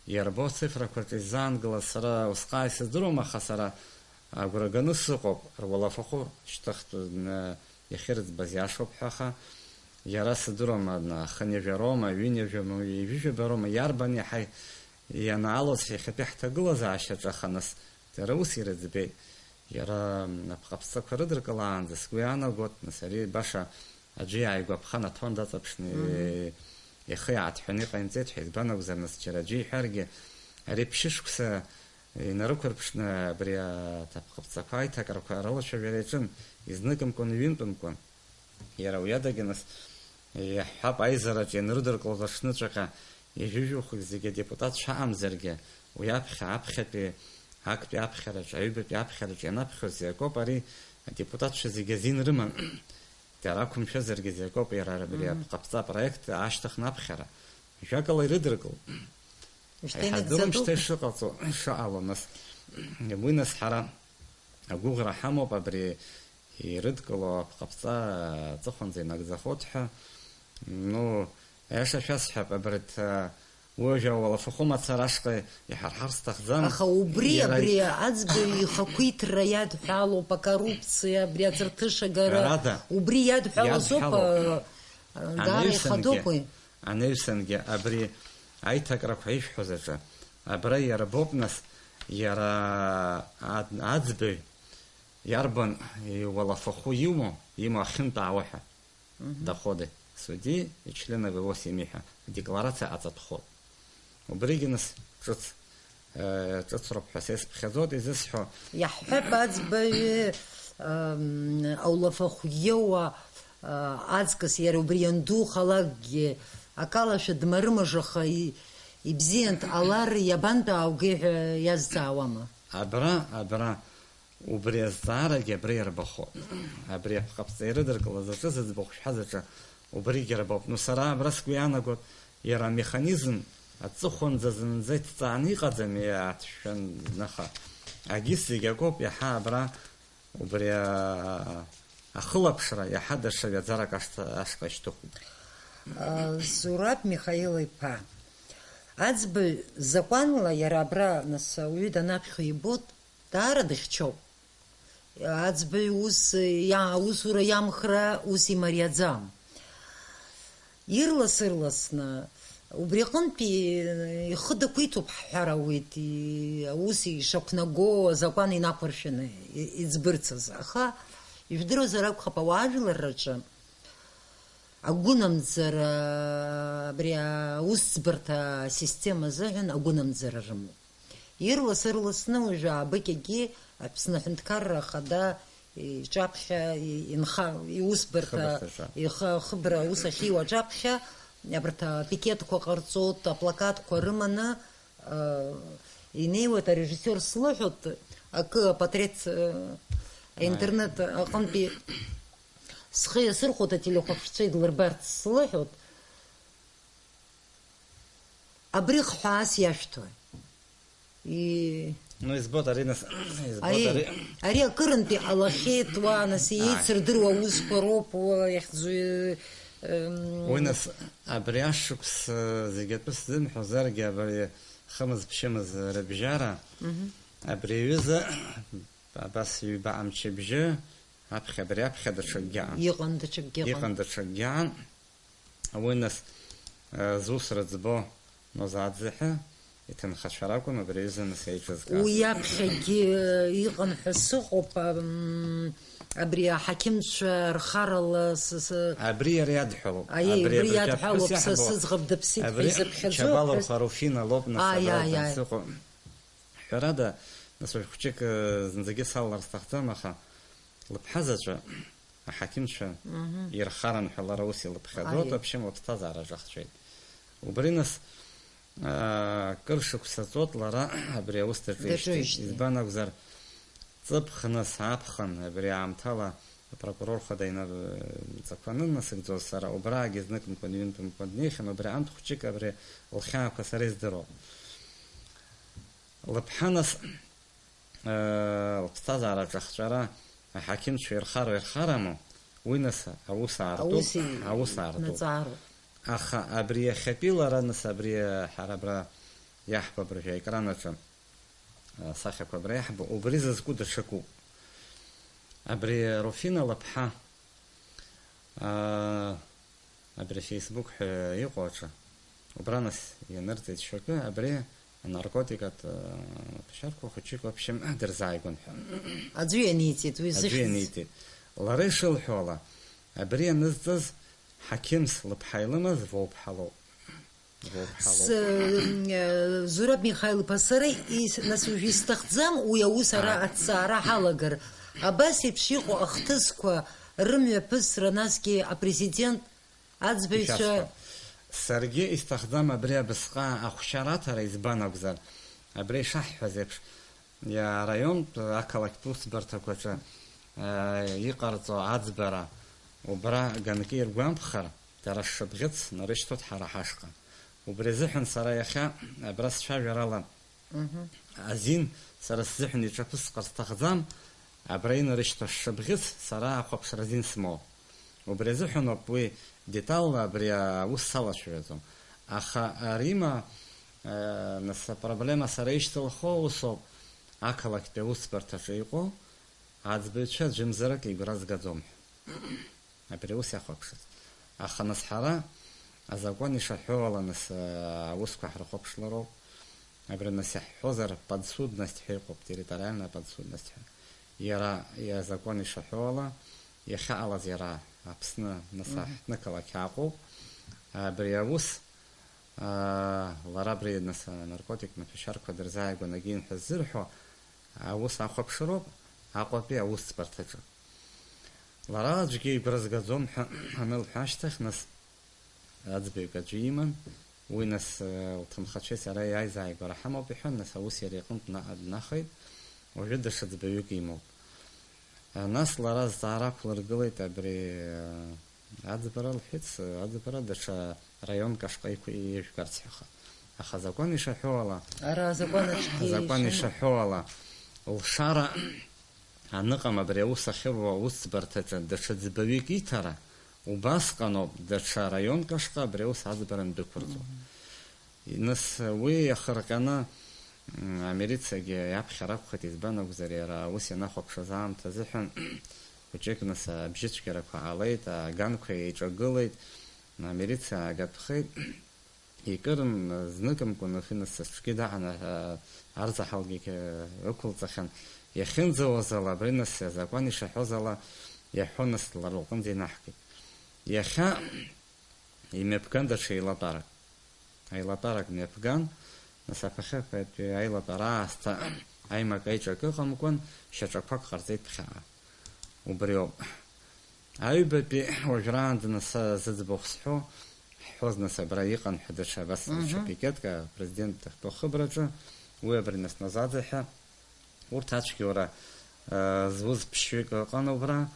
иарбоу цифрақәаҿы изаангылаз сара усҟак исыздыруам, аха сара агәра ганы сыҟоуп, руалафахәы шьҭыхтәны иахьырӡбаз иашоуп ҳәа, аха иара сыдыруам, хынҩажәароума, ҩынҩажәароума, иарбан иаҳа ианаалоз иахьатәи ҳҭагылазаашьаҿы, аха нас дара ус ирыӡбеит. Иара апҟаԥҵақәа рыдыркылаанӡа сгәы иаанагот, нас ари баша аӡәы иааигәаԥхан аҭуан даҵаԥшны ихы иааҭҳәаны иҟаимҵеит ҳәа избан акәзар, нас џьара аӡәы иҳәаргьы, ари ԥшьышықәса инарықәырԥшны абри апҟаԥҵақәа аиҭакрақәа рылацәажәара иаҿын, изныкымкәан, ҩынтәымкәан. Иара уи адагьы нас иаҳҳәап аизараҿ ианрыдыркылоз аҽныҵәҟьа ижәыжәухәык зегьы адепутат шаамзаргьы, уи аԥхьатәи актәи аԥхьараҿ, аҩбатәи аԥхьараҿ ианаԥхьоз иакоуп ари адепутатцәа зегьы азин рыман. Дара ақәымшәазаргьы иакоуп иара абри апҟаԥҵа апроект аашьҭыхны аԥхьара. Жәакала ирыдыркылт. Иҳаздыруам шьҭа ишыҟало, нас уи нас ҳара агәыӷра ҳамоуп абри ирыдкыло апҟаԥҵа аҵыхәанӡа инагӡахот ҳәа. Аиаша шәасҳәап, абарҭ уажәы ауалафахәы мацара ашҟа иҳарҳар сҭахӡам. Аха убри аӡбаҩ ихақәиҭра иадҳәалоуп, акоррупциа, абри аҵарҭышагара, убри иадҳәалозоуп, даара ихадоуп уи. Анаҩсангьы абри аиҭакрақәа ишәҳәоз аҿы, абра иара боуп, нас иара аӡбаҩ иарбан иуалафахәы имоу ахьынтәаауа ҳәа доходы судьи и членов его семьи ҳәа адекларациа аҵатәхоит. Убригьы нас ҿыцроуп ҳәа са исԥхьаӡоит, изысҳәо иаҳҳәап аӡбаҩ аулафахә иоуа аҵкыс иара убри иандухалакгьы акалашәа дмарымажаха ибзиан дҟалар иабантәааугеи ҳәа иазҵаауама? Абра убри азҵаарагьы абри иарбахоит. Абри апҟаԥҵа ирыдыркылаз аҿы зыӡбахә шәҳәаз аҿы убригьы иарбоуп. Сара абра сгәы иаанагот, иара амеханизм аҵыхәанӡа зынӡа иҭҵааны иҟаӡами аҭшәанаха. Агьыс зегьы акоуп, иаҳа абра убри ахылаԥшра иаҳа даҽа ҩаӡарак ашҟа ишьҭыхуп. Зураб Михаил-иԥа, аӡбаҩ закәанла иара абра нас ауаҩы данаԥхьо ибот, даара дыхьчоуп. Аӡбаҩ усура иамхра ус имариаӡам. Ирлас-ырласны убри аҟынтәи ихы дақәиҭуп ҳҳәар ауеит, аус ишақәнаго азакәан инақәыршәаны иӡбырцаз. Аха ижәдыруазар акәхап, ауаажәларраҿы агәынамӡара, абри аусӡбарҭа асистема азыҳәан агәынамӡара рымоуп. Ирлас-ырласны уажәы аабыкьагьы Аԥсны Аҳәынҭқарра Ахада иҿаԥхьа иусбарҭа ихыбра аус ахьиуа аҿаԥхьа абарҭ апикетқәа ҟарҵоит, аплакатқәа рыманы инеиуеит арежиссер слыҳәоит, акы апатреҭ аинтернет аҟынтәи схы иасырхәоит ателехәаԥшцәа идлырбарц слыҳәоит, абри хҳәаас иашәҭои. Избот ари нас ари акырынтәи ҟалахьеит, уа нас иеицырдыруа аусқәа роуп иахьӡу. Уи нас абри ашықәс зегьы атәы сзымҳәозаргьы, абри хымыз-ԥшьымыз рыбжьара, абри аҩыза абас ҩба амчыбжьы абри аԥхьа даҽакгьы иҟан даҽакгьы аан. Уи нас зусра ӡбо Нозаӡеҳәа иҭынхацәара акәын, абри аҩыза нас еиҿызкааз. Уи аԥхьагьы иҟан ҳәа сыҟоуп, абри аҳақьымцәа рхарала абри иара иадҳәалоуп. Абри иадҳәалоуп, са сыӡӷаб дыԥсит ҳәа изыԥхьаӡоуп. Чабалов Харуфина лоуп, нас абра сыҟоуп. Ҳәарада, нас уажә хәҷык зынӡагьы салалар сҭахӡам, аха лыԥҳа заҵәы аҳақьымцәа ирхаран ҳәа лара ус илыԥхьаӡоит, аԥшьыма лыԥсҭазаара аҿахҵәеит. Убри нас кыр шықәса ҵоит лара абри аус даҿижьҭеи. Избан акәзар, ҵыԥхныс аԥхын абри аамҭала апрокурор хада инаҵақәаны насыгӡоз сара, убраагьы зныкымкәан ҩынтәымкәан днеихьан, убри аамҭ хәҷык абри лхьаақәа сара издыруа. Лыԥҳа нас лыԥсҭазаара аҿахҵәара аҳақьымцәа ирхараму, уи нас аус аартуп. Аха абри иахьатәи лара нас абри ҳара абра иаҳбап ржәы аекран аҿы асахьақәа абра иаҳбо, убри зызку даҽакуп. Абри Руфина лыԥҳа абри фейсбук ҳәа иҟоу аҿы, убра нас ианырҵеит шьоукы, абри анаркотикатә шьарқәа хәыҷык вообще дырзааигәан ҳәа. Аӡәы ианиҵеит, уи Аӡәы ианиҵеит. Лара ишылҳәо ала, абри ианызҵаз ҳақьымс лыԥҳа илымаз воуԥҳалоуп. Зураб Михаил-иԥа, сара нас уажәы исҭахӡам уи аус ара аҭҵаара ҳалагар. Абас еиԥш иҟоу ахҭысқәа рымҩаԥысра, насгьы апрезидент аӡбаҩцәа. Саргьы исҭахӡам абри абысҟак ахәшьараҭара избан акәзар, абри ишаҳҳәаз еиԥш, араионтә ақалақьтә усбарҭақәаҿы иҟарҵо аӡбара убра ганкы иргәамԥхар, дара шшыбӷьыц нарышьҭоит ҳара ҳашҟа. Убри азыҳәан сара иахьа абра сцәажәарала азин сара сзыҳәан иҿаԥысҟар сҭахӡам, абра инарышьҭо шшыбӷьыц сара ахәаԥшра азин смоуп. Убри азыҳәаноуп уи деталла абри аус салацәажәаӡом. Аха арима нас апроблема сара ишьҭылхо усоуп, ақалақьтә аусбарҭаҿы иҟоу аӡбаҩцәа џьымзарак игәра згаӡом ҳәа. Абри аус иахәаԥшыз. Аха нас ҳара азакәан ишаҳәо ала нас аусқәа ҳрыхәаԥшлароуп. Абри нас иаҳҳәозар подсудность ҳәа иҟоуп, территориальная подсудность ҳәа. Иара азакәан ишаҳәо ала иахьаҟалаз иара Аԥсны нас аҳҭнықалақь ааҟоуп. Абри аус лара абри нас анаркотик маҭәашьарқәа дырзааигәан агьин ҳәа ззырҳәо аус ахәаԥшыроуп Аҟәатәи аусӡбарҭаҿы. Лара аӡәгьы игәра згаӡом ҳәа анылҳәа ашьҭахь, нас аӡбаҩык аӡәы иман, уи нас лҭынхацәеи сара иааизааигәара ҳамоуп иҳәан, нас аус иара иҟынтә днахеит, уажәы даҽа ӡбаҩык имоуп. Нас лара зҵаара ақәлыргылеит абри аӡбара, лҳәеит, аӡбара даҽа раионк ашҟа иажәгарц ҳәаха. Аха азакәан ишаҳәо ала, азакәан ишаҳәо ала, лшара аныҟам абри аус ахьыруа аусӡбарҭаҿы даҽа ӡбаҩык иҭара, убасҟаноуп даҽа раионк ашҟа абри аус аӡбара ндәықәырҵо. Нас уи иахырҟьаны амилициагьы иаԥхьара акәхеит, избан акәзар иара аус ианахәаԥшыз аамҭа азыҳәан хәыҷык нас абжьыцәгьарақәа ҟалеит, аганқәа еиҿагылеит, амилициа аагатәхеит, икырын зныкымкәан нас аҽгьы даҳаны арзаҳалгьы ықәылҵахьан. Иахьынӡауаз ала, абри нас азакәан ишаҳәоз ала, иаҳәо нас лара лҟынӡа инаҳкит. Иахьа имҩаԥган даҽа еилатәарак. Аилатәарак мҩаԥган, нас аԥахьаҟатәи аилатәара аасҭа аимак аиҿак ыҟамкәан, шьаҿақәак ҟарҵеит ԥхьаҟа. Убри ауп. Аҩбатәи уажәраанӡа нас зыӡбахә сҳәо, ҳҳәоз нас абра иҟан ҳәа даҽа абас даҽа пикетка апрезидент дахьтәоу Хыбраҿы, уи абри нас назаӡаҳәа, урҭ ацәгьоура зуз ԥшьҩык ыҟан убра,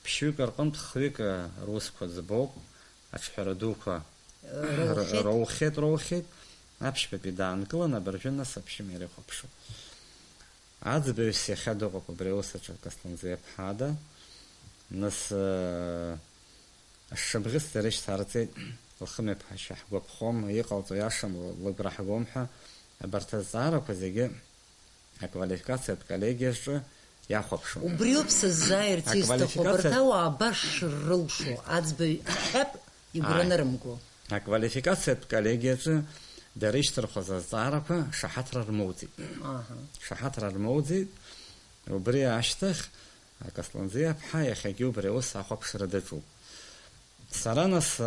ԥшьҩык рҟынтә хҩык русқәа ӡбоуп, аҿҳәара дуқәа роухьеит, аԥшьбатәи даанкылан, абыржәы нас аԥшьым иара ихәаԥшуп. Аӡбаҩыс иахьа дыҟоуп абри аус аҿы Касланӡиаԥҳа ада, нас ашшыбӷьыц дара ишьҭарҵеит, лхымҩаԥгашьа ҳгәаԥхом, иҟалҵо иашам, лыгәра ҳгом ҳәа, абарҭ азҵаарақәа зегьы аквалификациатә коллегиаҿы иахәаԥшуп. Убриоуп сыззааирц исҭаху, абарҭ ауаа баш шрылшо, аӡбаҩ ҳәап игәра нырымго. Аквалификациатә коллегиаҿы дара ишьҭырхуаз азҵаарақәа шаҳаҭра рмоуӡеит. Шаҳаҭра рмоуӡеит, убри ашьҭахь Касланӡиаԥҳа иахьагьы убри аус ахәаԥшра даҿуп. Сара нас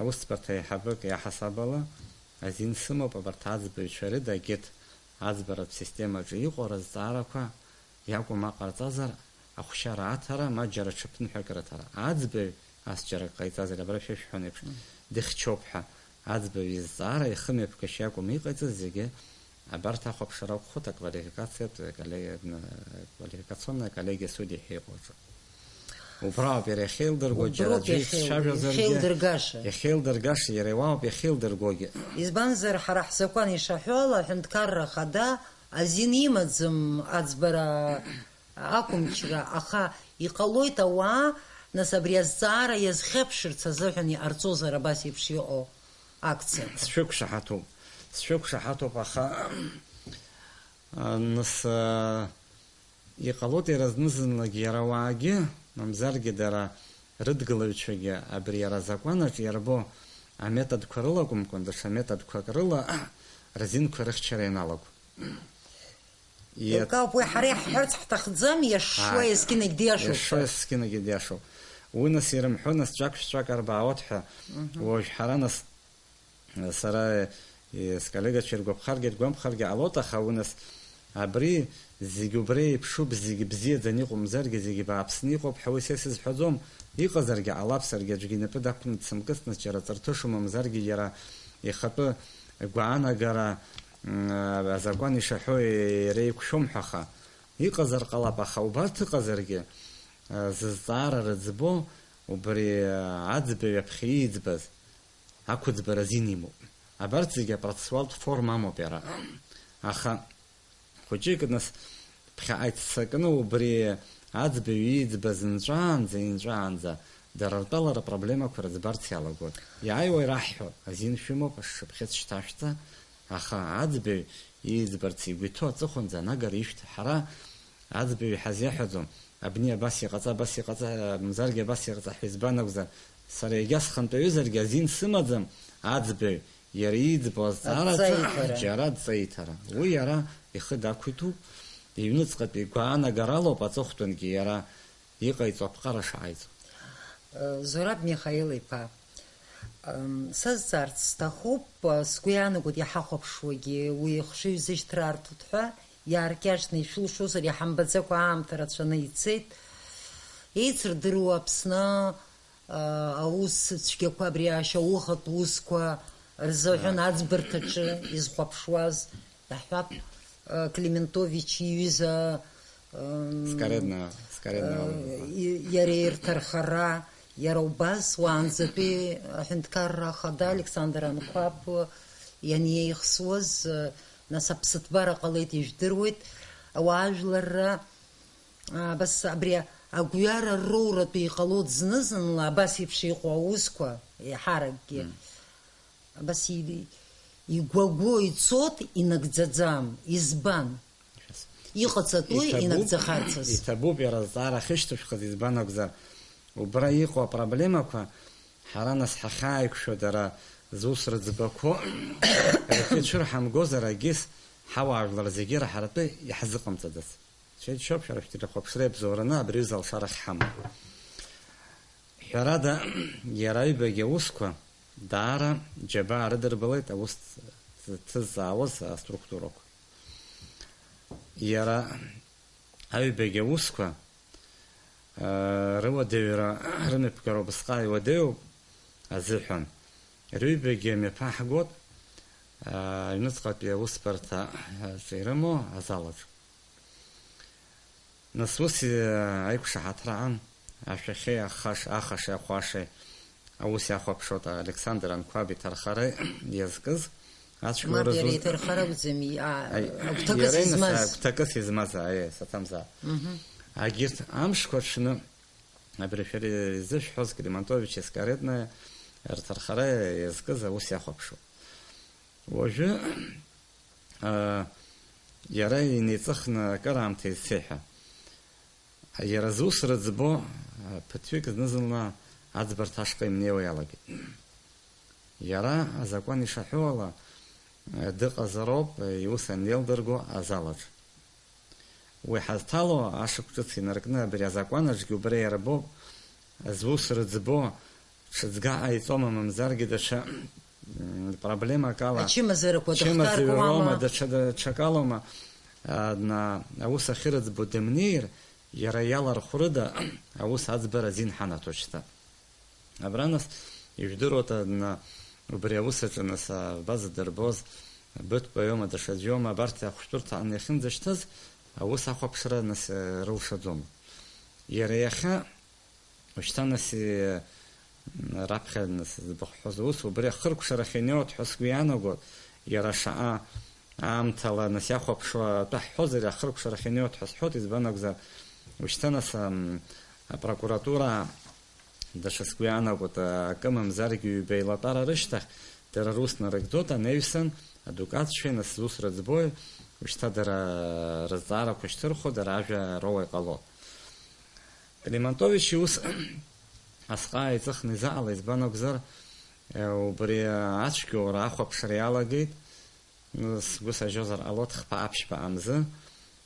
аусӡбарҭа аиҳабык иаҳасабала азин сымоуп абарҭ аӡбаҩцәа рыда агьыҭ аӡбаратә системаҿы иҟоу разҵаарақәа иакәым аҟарҵазар ахәшьара аҭара, ма џьара ҽыԥныҳәак рыҭара. Аӡбаҩ ас џьара ҟаиҵазар, абра шәышәҳәон еиԥш, дыхьчоуп ҳәа аӡбаҩ изҵаара ихымҩаԥгашьа иакәым иҟаиҵаз зегьы абарҭ ахәаԥшра акәхоит аквалификационная коллегиа судей ҳәа иҟоу аҿы. Убра ауп иара иахьеилдырго, џьара аӡәы ицәажәозаргьы иахьеилдыргаша иара иуаауп иахьеилдыргогьы. Избанзар ҳара ҳзакәан ишаҳәо ала, аҳәынҭқарра хада азин имаӡам аӡбара ақәымчра, аха иҟалоит ауаа нас абри азҵаара иазхьаԥшырц азыҳәан иҟарҵозар абас еиԥш иҟоу акциа. Сшәықәшаҳаҭуп, аха Нас иҟалоит иаразнызынлагьы иара ауаагьы, мамзаргьы дара рыдгылаҩцәагьы абри иара азакәанаҿ иарбо аметодқәа рыла акәымкәан, даҽа методқәак рыла рзинқәа рыхьчара ианалаго. Еилкаауп уи ҳара иаҳҳәарц ҳҭахӡам, иашшуа есқьынагь диашоуп. Иашшуа есқьынагьы диашоуп. Уи нас ирымҳәо нас ҿак-шәҿак арбаауеит ҳәа, уажә ҳара нас сара сколлегацәа иргәаԥхаргьы ргәамԥхаргьы ҟалоит, аха уи нас абри зегьы убри еиԥшуп, зегьы бзиаӡаны иҟоумзаргьы, зегьы бааԥсны иҟоуп ҳәа уи са исызҳәаӡом. Иҟазаргьы ҟалап, саргьы аӡәгьы инапы дақәкны дсымкысны џьара ҵырҭышо, мамзаргьы иара ихатәы гәаанагара азакәан ишаҳәо иара еиқәшәом ҳәа, аха иҟазар ҟалап, аха убарҭ ыҟазаргьы зызҵаара рыӡбо убри аӡбаҩ аԥхьа ииӡбаз ақәыӡбара азин имоуп. Абарҭ зегьы апроцессуалтә форма амоуп иара. Аха хәыҷык нас ԥхьаҟа иццакны убри аӡбаҩ ииӡбаз инҵәаанӡа дара ртәалара апроблемақәа рыӡбарц иалагоит. Иааиуа ираҳҳәо азин шәымоуп, ашшыԥхьыӡ шьҭашәҵа, аха аӡбаҩ ииӡбарц игәы иҭоу аҵыхәанӡа анагара ишәҭ. Ҳара аӡбаҩ ҳазиаҳәаӡом, абни абас иҟаҵа, абас иҟаҵа, мзаргьы абас иҟаҵа ҳәа избан акәзар, сара егьа схантәаҩызаргьы азин сымаӡам аӡбаҩ иара ииӡбо азҵаараҿы џьара дҵаиҭара. Уи иара ихы дақәиҭуп, иҩныҵҟатәи гәаанагаралоуп аҵыхәтәангьы иара иҟаиҵо аԥҟара шааиҵо. Зураб Михаил-иԥа, сазҵаарц сҭахуп, сгәы иаанагоит иҳахәаԥшуагьы уи ихшыҩ зышьҭраарҭоит ҳәа, иааркьаҿны ишәылшозар иҳамбаӡакәа аамҭа рацәаны ицеит. Еицырдыруа Аԥсны аус цәгьақәа, абри ашьаухатә усқәа рзыҳәан аӡбарҭаҿы изхәаԥшуаз иаҳҳәап Климентович иҩыза иара ирҭархара, иара убас уаанӡатәи аҳәынҭқарра ахада Александр Анқәаб ианеихсуаз, нас аԥсыҭбара ҟалеит ижәдыруеит, ауаажәларра абас абри агәҩара роуратәы иҟалоит зны-зынла абас еиԥш иҟоу аусқәа иаҳаракгьы абас игәагәо ицоит, инагӡаӡам. Избан? Иҟаҵатәуи инагӡахарцаз. Иҭабуп иара азҵаара ахьышьҭышәхаз, избан акәзар, убра иҟоу апроблемақәа ҳара нас ҳахьааиқәшәо дара зус рыӡбақәо рахьы ицәырҳамгозар агьыс ҳауаажәлар зегьы раҳаратәы иаҳзыҟамҵаӡац. Шьоуп шәара шәҭ ирахәаԥшра иабзоураны абри аҩыза алшара ахьҳамоу. Ҳәарада иара аҩбагьы аусқәа даара џьабаа рыдырбалеит аус зҭызаауаз аструктурақәа. Иара аҩбагьы аусқәа рыуадаҩра, рымҩаԥгара убасҟак иуадаҩуп азыҳәан рыҩбагьы мҩаԥааҳгоит аҩныҵҟатәи аусбарҭа ирымоу азалаҿ. Нас ус аиқәшаҳаҭра ашәахьеи ахашеи ахәашеи аус иахәаԥшуеит Александр Анқәаб иҭархара иазкыз иара иҭархара акәӡами, агәҭакыс измаз саҭамзаап. Агьырҭ амшқәа рҽны абри шәара изышәҳәоз Климентович Ескареднаиа рҭархара иазкыз аус иахәаԥшуеит. Уажәы иара инеиҵыхны акыраамҭа изцеит ҳәа. Иара зус рыӡбо ԥыҭҩык зны-зынла аӡбарҭа ашҟа имнеиуа иалагеит. Иара азакәан ишаҳәо ала дыҟазароуп иус анеилдырго азалаҿ. Уи ҳазҭало ашықәс ҿыц инаркны абри азакәанаҿгьы убра иарбоуп зус рыӡбо ҽыӡга ҟаиҵома, мамзаргьы даҽа проблемак ала, чымазаҩроума, даҽакалома, аус ахьырыӡбо дымнеир, иара иалархәрыда аус аӡбара азин ҳанаҭоит шьҭа. Абра нас ижәдыруеит убри аус аҿы нас база дырбоз быҭәбаҩома, даҽаӡәома, абарҭ ахәшәтәырҭаҟны иахьынӡашьҭыз аус ахәаԥшра нас рылшаӡом. Иара иахьа ушьҭа нас раԥхьа нас збыхәҳәоз аус убри ахыркәшарахь инеиуеит ҳәа сгәы иаанагоит. Иара шаҟа аамҭала нас иахәаԥшуа атәы ҳҳәозар ахыркәшарахь инеиуеит ҳәа сҳәоит, избан акәзар ушьҭа нас апрокуратура даҽа сгәы иаанагоит акы мамзаргьы ҩба еилатәара рышьҭахь дара рус нарыгӡоит, анаҩсан адукатцәеи нас зус рыӡбои ушьҭа дара рызҵаарақәа шьҭырхуа, дара ажәа роуа иҟалоит. Климантович ус асҟаа иҵыхны изаала, избан акәзар, убри ацәгьоура ахәаԥшра иалагеит, сгәы сажьозар ҟалоит хԥа-аԥшьба амзы,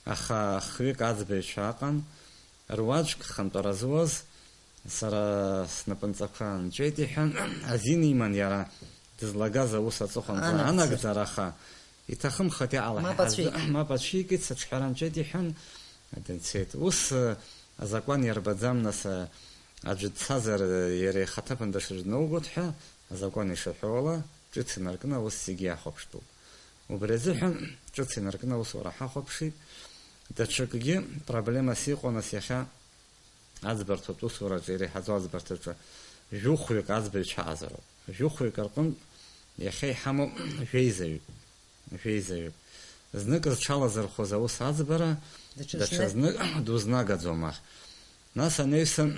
аха хҩык аӡбаҩцәа аҟан, руаӡәк хантәара зуаз, сара снапынҵақәа нҵәеит иҳәан, азин иман иара дызлагаз аус аҵыхәанӡа анагӡара, аха иҭахымхеит иҟалахьаз, мап ацәикит, сыҿҳәара нҵәеит иҳәан, дынцеит. Ус азакәан иарбаӡам, нас аӡәы дцазар иара ихаҭыԥан дышызнаугоит ҳәа, азакәан ишаҳәо ала, ҿыц инаркны аус зегьы иахәаԥштәуп. Убри азыҳәан ҿыц инаркны аусура ҳахәаԥшит. Даҽакгьы проблемас иҟоу, нас иахьа аӡбарҭатә усураҿы, иреиҳаӡоу аӡбарҭаҿы жәохәҩык аӡбаҩцәа аҟазароуп. Жәохәҩык рҟынтә иахьа иҳамоу жәеизаҩуп. Знык зҽалазырхәыз аус аӡбара, даҽазнык дузнагӡом. Нас анаҩсан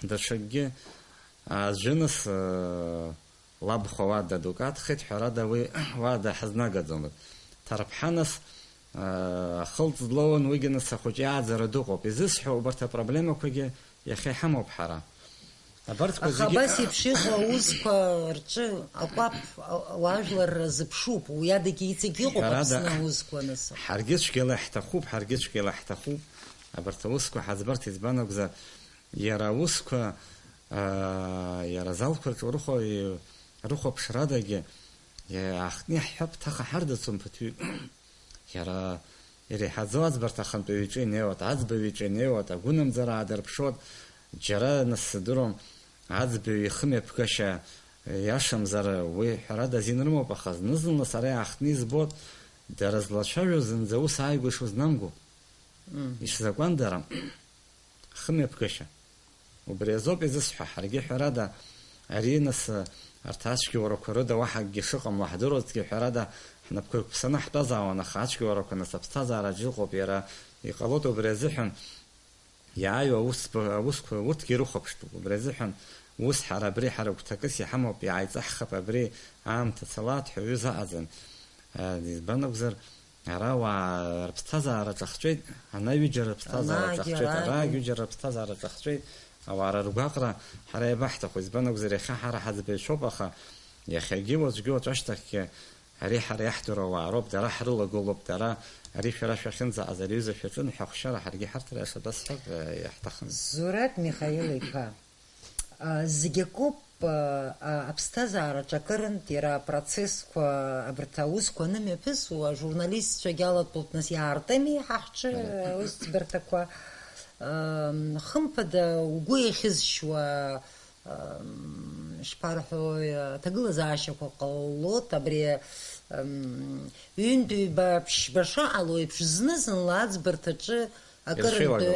даҽакгьы аӡәыныс лабхәа уада дук адхеит, ҳәарада уи уада ҳазнагаӡомызт. Ҭарԥҳанас ахылҵ длоуан, уигьы нас ахәыҷы иааӡара дыҟоуп. Изысҳәо убарҭ апроблемақәагьы иахьа иҳамоуп ҳара. Аха абас еиԥш иҟоу аусқәа рҿы акәаԥ уаажәлар зыԥшуп, уи адагьы иҵегь иҟоуп Аԥсны аусқәа нас. Ҳаргьы цәгьала ҳҭахуп, абарҭ аусқәа ҳаӡбарҭ избан акәзар, иара аусқәа, иара азалқәа рҿы рыхәаԥшрадагьы аахтны иаҳҳәап, ҭаха ҳардыцуам ԥыҭҩык. Иара иреиҳаӡоу аӡбарҭ ахантәаҩ иҿы инеиуеит, аӡбаҩ иҿы инеиуеит, агәынамӡара аадырԥшуеит. Џьара нас сдыруам, аӡбаҩ ихымҩаԥгашьа иашамзар, уи ҳәарада азин рымоуп, аха зны-зынла сара иаахтны избоит, дара злацәажәоз зынӡа ус ааигәа ишузнамго. Ишзакәандарам, хымҩаԥгашьа. Убри азоуп изысҳәа, ҳаргьы ҳәарада, ари нас арҭ ацәгьоурақәа рыда уаҳа акгьы шыҟамло ҳдыруазҭгьы, ҳәарада ҳнапқәа еиқәԥсаны ҳтәазаауан, аха ацәгьоурақәа нас аԥсҭазаараҿ иҟоуп, иара иҟалоит. Убри азыҳәан иааиуа аусқәа урҭгьы ирыхәаԥштәуп. Убри азыҳәан ус ҳара абри ҳара гәҭакыс иҳамоуп, иааиҵаҳхап абри аамҭа цалаат ҳәа ҩыз аҟаӡан. Избан акәзар, ара ауаа рыԥсҭазаара ҿахҵәеит, анаҩыџьа рыԥсҭазаара ҿахҵәеит, араагьыџьа рыԥсҭазаара ҿахҵәеит, ауаа рыргәаҟра ҳара иабаҳҭаху. Избан акәзар, иахьа ҳара ҳаӡбаҩцәоуп, аха иахьагьы уаҵәгьы уаҵәашьҭахьгьы ари ҳара иаҳдыру ауаа роуп, дара ҳрылагылоуп, дара ари шәара шәахьынӡаҟаз аҩыза шәаҿын ҳахәшьара ҳаргьы ҳарҭара ашабасҳәак иаҳҭахын. Зурат Михаил-иԥа, зегь акоуп аԥсҭазаараҿы акырынтә иара апроцессқәа, абарҭ аусқәа анымҩаԥысуа, ажурналистцәагьы алатәоуп, нас иаартыми ҳа ҳҿы аусӡбарҭақәа. Хымԥада угәы иахьызшьуа, шԥарҳәои, аҭагылазаашьақәа ҟаллоит, абри ҩынтәыҩба ԥшьба шаҟало еиԥш зны-зынла аӡбарҭаҿы акырынтә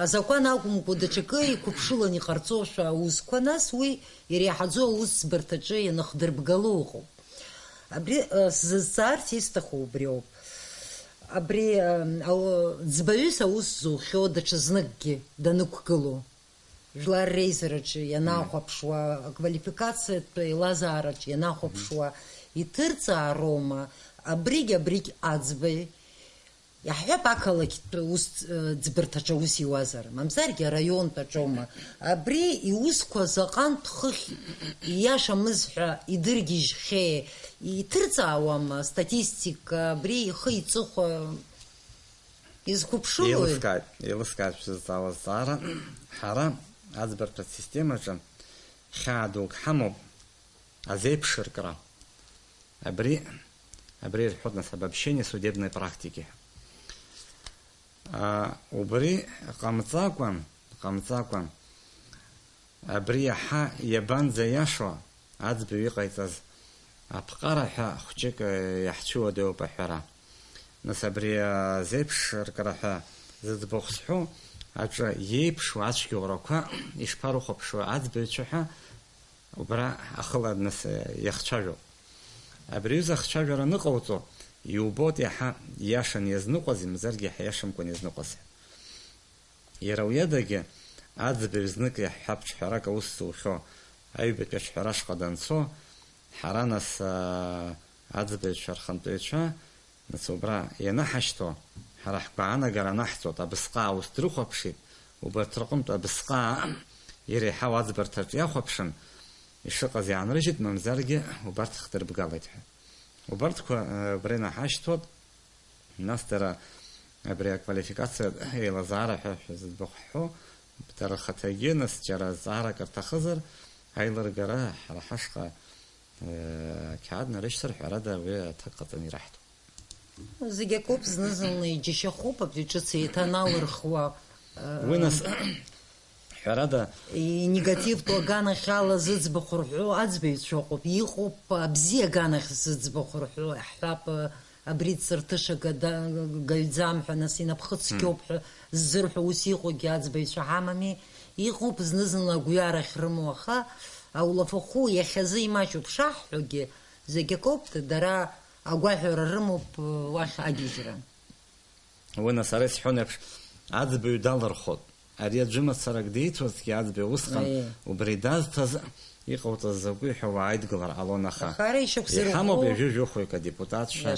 азакәан акәымкәа даҽакы иқәыԥшыланы иҟарҵошәа аусқәа, нас уи иреиҳаӡоу аусӡбарҭаҿы ианыхдырбгало ыҟоуп. Абри сзызҵаарц исҭаху убри ауп. Абри ӡбаҩыс аус зухьо даҽазныкгьы данықәгыло, жәлар реизараҿы ианахәаԥшуа, аквалификациатә еилазаараҿы ианахәаԥшуа иҭырҵаароума, абригь аӡбаҩ иаҳҳәап ақалақьтә ус ӡбарҭаҿы аус иуазар, мамзаргьы араионтә аума, абри иусқәа заҟантә хыхь ииашамыз ҳәа идыргьежьхьеи, иҭырҵаауама статистика, абри ихы иҵыхәа изқәыԥшылои? Еилыскааит шәзызҵаауа азҵаара. Ҳара аӡбарҭатә системаҿы хьаа дук ҳамоуп, азеиԥшыркра. Абри ирҳәоит, нас обобщение судебной практики. Убри ҟамҵакәан, абри иаҳа иабанӡа иашо аӡбаҩ иҟаиҵаз аԥҟара ҳәа хәҷык иаҳцәыуадаҩуп аҳәара. Нас абри азеиԥшыркра ҳәа зыӡбахә зҳәо, аҿы иеиԥшуа ацәгьоурақәа ишԥарыхәаԥшуа аӡбаҩцәа ҳәа убра ахыла нас иахцәажәоуп. Абри аҩыза ахцәажәара аныҟауҵо, иубоит иаҳа иашан иазныҟәаз, имзаргьы иаҳа иашамкәан иазныҟәаз. Иара уиадагьы аӡбаҩ знык иаҳҳәап ҿҳәарак аус зухьо аҩбатәи аҿҳәарашҟа данцо, ҳара нас аӡбаҩцәа рхантәаҩцәа нас убра ианаҳашьҭо ҳара ҳгәаанагара анаҳҵоит абысҟаа аус дрыхәаԥшит убарҭ рҟынтә абысҟаа иреиҳау аӡбарҭаҿы иахәаԥшын ишыҟаз иаанрыжьит мамзаргьы убарҭ хдырбгалеит ҳәа убарҭқәа убра инаҳашьҭуат нас дара абри аквалификациа еилазаара ҳәа шәзыӡбахәҳәо дара рхаҭагьы нас џьара зҵаарак рҭахызар аилыргара ҳара ҳашҟа қьаад нарышьҭыр ҳәарада уи аҭак ҟаҵаны ираҳҭоит. Зегьы акоуп, зны-зынла иџьашьахәуп абри ҿыц еиҭаналырхуа уи нас ҳәарада инегативтә аганахь ала зыӡбахә рҳәо аӡбаҩцәа ыҟоуп, иҟоуп абзиа аганахь зыӡбахә рҳәо, ҳҳәап абри дсырҭыша гаҩӡам ҳәа, нас инапхы цқьоуп ҳәа ззырҳәо ус иҟоугьы аӡбаҩцәа ҳамами, иҟоуп зны-зынла агәҩарахь рымоу, аха аулафахәы иахьазы имаҷуп шаҳҳәогьы, зегьы акоуп, дара агәаҳәара рымоуп уахь агьежьра. Уи нас ара исҳәон еиԥш аӡбаҩ далырхот, ари аӡәымацарак диҭозҭгьы аӡбаҩ усҟан убри дазҭаз иҟауҵаз закәу ҳәа уааидгылар ҟалон, аха иҳамоуп ҩажәижәыхәҩык адепутатцәа,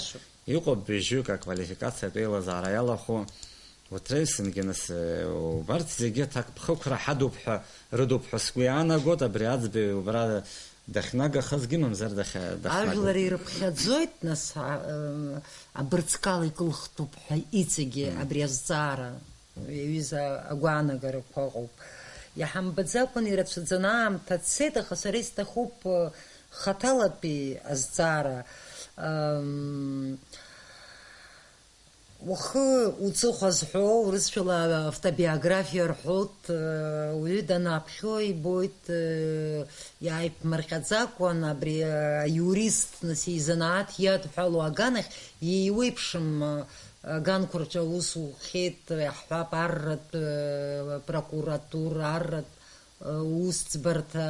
иҟоуп ҩажәижәык аквалификациатә еилазаара иалахәу, уҭраҩсангьы нас убарҭ зегьы аҭак ԥхықәра ҳадуп ҳәа рыдуп ҳәа сгәы иаанагот, абри аӡбаҩ убра дахьнагахазгьы мамзар ажәлар ирыԥхьаӡоит, нас абырҵкала икылхтәуп ҳәа иҵегьы абри азҵаара, иаҩыза агәаанагарақәа ыҟоуп. Иҳамбаӡакәан ирацәаӡаны аамҭа цеит, аха сара исҭахуп хаҭалатәи азҵаара. Ухы уҵыхәа зҳәо, урысшәала автобиографиа рҳәоит, уаҩы данааԥхьо ибоит иааиԥмырҟьаӡакәан абри аиурист, нас изанааҭ иадҳәало аганахь иеиуеиԥшым аганқәа рҿы аус ухеит, иаҳҳәап арратә прокуратура, арратә усӡбарҭа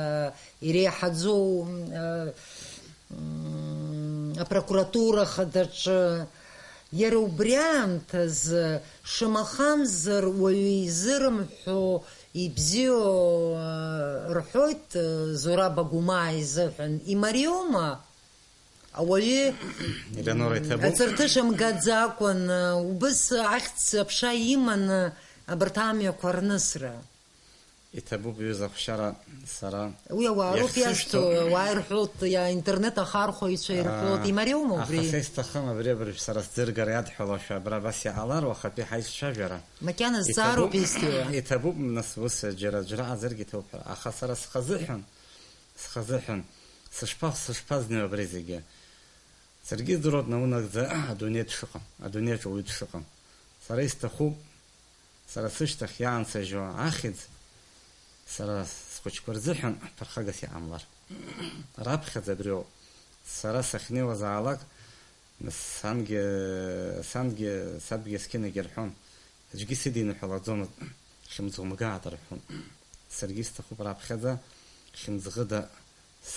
иреиҳаӡоу апрокуратура хадаҿы. Иара убри аамҭазы шамахамзар уаҩы изырымҳәо ибзиоу рҳәоит, Зураб Агумаа изыҳәан, имариоума ауаҩы ацырҭыша мгаӡакәан убыс ахьӡ аԥша иманы абарҭ амҩақәа рнысра. Иҭабуп ҩызахәшьара сара Уи ауаа роуп иазҭо, ауаа ирҳәоит, аинтернет ахархәаҩцәа ирҳәоит, имариоума убри? Аха са исҭахым абри абыржә сара сӡыргара иадҳәалашәа абра абас иҟалар уахатәи ҳаицәажәара. Макьана зҵаароуп изҭиуа. Иҭабуп нас ус џьара џьраҟаӡаргьы иҭоуп ҳәа, аха сара схазыҳәан сышԥазнеи абри зегьы. Саргьы издыруеит наунагӡа адунеи дшыҟам, адунеиаҿы уаҩ дшыҟам. Сара исҭахуп, сара сышьҭахь иаансыжьуа ахьӡ сара схәыҷқәа рзыҳәан ԥырхагас иҟамлар. Раԥхьаӡа абриоуп. Сара сахьнеиуазаалак, сабгьы сқьынагьы рҳәон, аӡәгьы сидиныҳәалаӡомызт, хьымӡӷ-мгаада рҳәон. Саргьы исҭахуп раԥхьаӡа хьымӡӷыда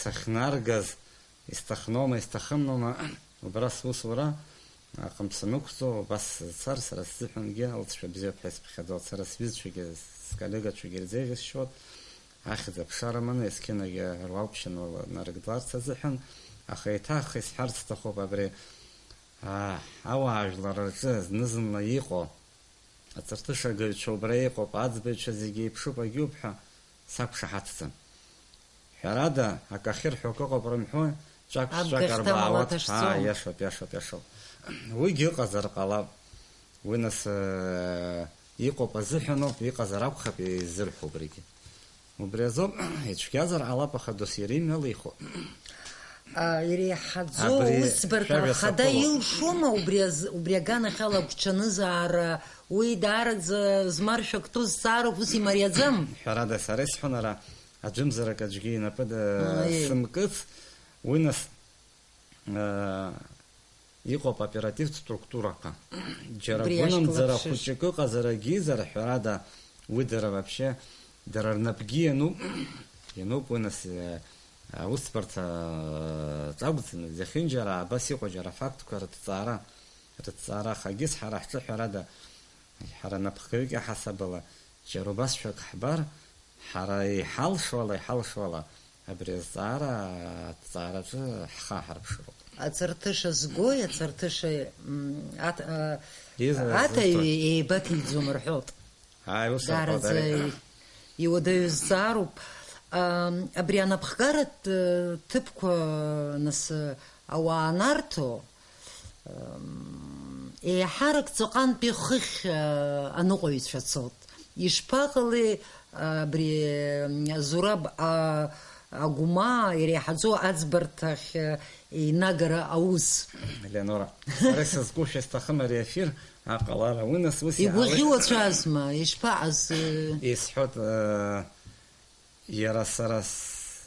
сахьнаргаз, исҭахнома, исҭахымнома, убра сусура аҟынтә санықәҵо, убас сцар, сара сзыҳәангьы алҵшәа бзиоуп ҳәа исԥхьаӡоит, сара сҩызцәагьы сколлегацәагьы ирзеиӷьасшьоит, ахьӡ аԥша рыманы есқьынагьы руалԥшьаны нарыгӡарц азыҳәан, аха еиҭах исҳәарц сҭахуп абри ауаажәлар рҿы зны-зынла иҟоу ацырҭышагаҩцәа убра иҟоуп, аӡбаҩцәа зегьы еиԥшуп, агьоуп ҳәа сақәшаҳаҭӡам. Ҳәарада, ак ахьырҳәо ак ыҟоуп рымҳәои, ҿак-ҿак арбаауеит, иашоуп. Уигьы ыҟазар ҟалап, уи нас иҟоуп азыҳәаноуп, иҟазар акәхап изырҳәо убригьы. Убри азоуп, ицәгьазар ҟалап, аха досиер имҩала ихәо. Иреиҳаӡоу усбарҭа ахада илшома убри аганахь ала агәҽанызаара, уи даараӡа змаршәа ктәу зҵаароуп, ус имариаӡам? Ҳәарада, сара исҳәон ара аӡәымзарак аӡәгьы инапы сымкыц, уи нас иҟоуп оперативтә структураҟа. Џьара гәынамӡара хәыҷык ыҟазар агьизар, ҳәарада, уи дара вообще, дара рнапгьы иануп, уи нас аусбарҭа ҵагәӡны, зехьынџьара абас иҟоу џьара фактқәа рыҭҵаара, хагьыс ҳара ҳҿы ҳәарада, ҳара напхгаҩык иаҳасабала, џьара убасшәак ҳбар, ҳара иҳалшуала, абри азҵаара, аҭҵаараҿы ҳхы аҳарԥшыроуп. Ацартыша згои, ацартыша Иза, атаҩ еибаҭиӡом рҳәоит. ус Дараӡа иуадаҩызҵаароуп. Абри анапхгаратә ҭыԥқәа нас ауаа нарҭо, еиҳарак ҵаҟантәи хыхь аныҟәаҩцәа цоит. Ишԥаҟалеи абри Зураб агәма иреиҳаӡоу аӡбарҭахь инагара аус? Леонора, сара сызкушьа сҭахым ари афир аҟалара, уи нас ус игәаӷьы уацәазма, ишԥаҟаз? Исҳәоит, иара сара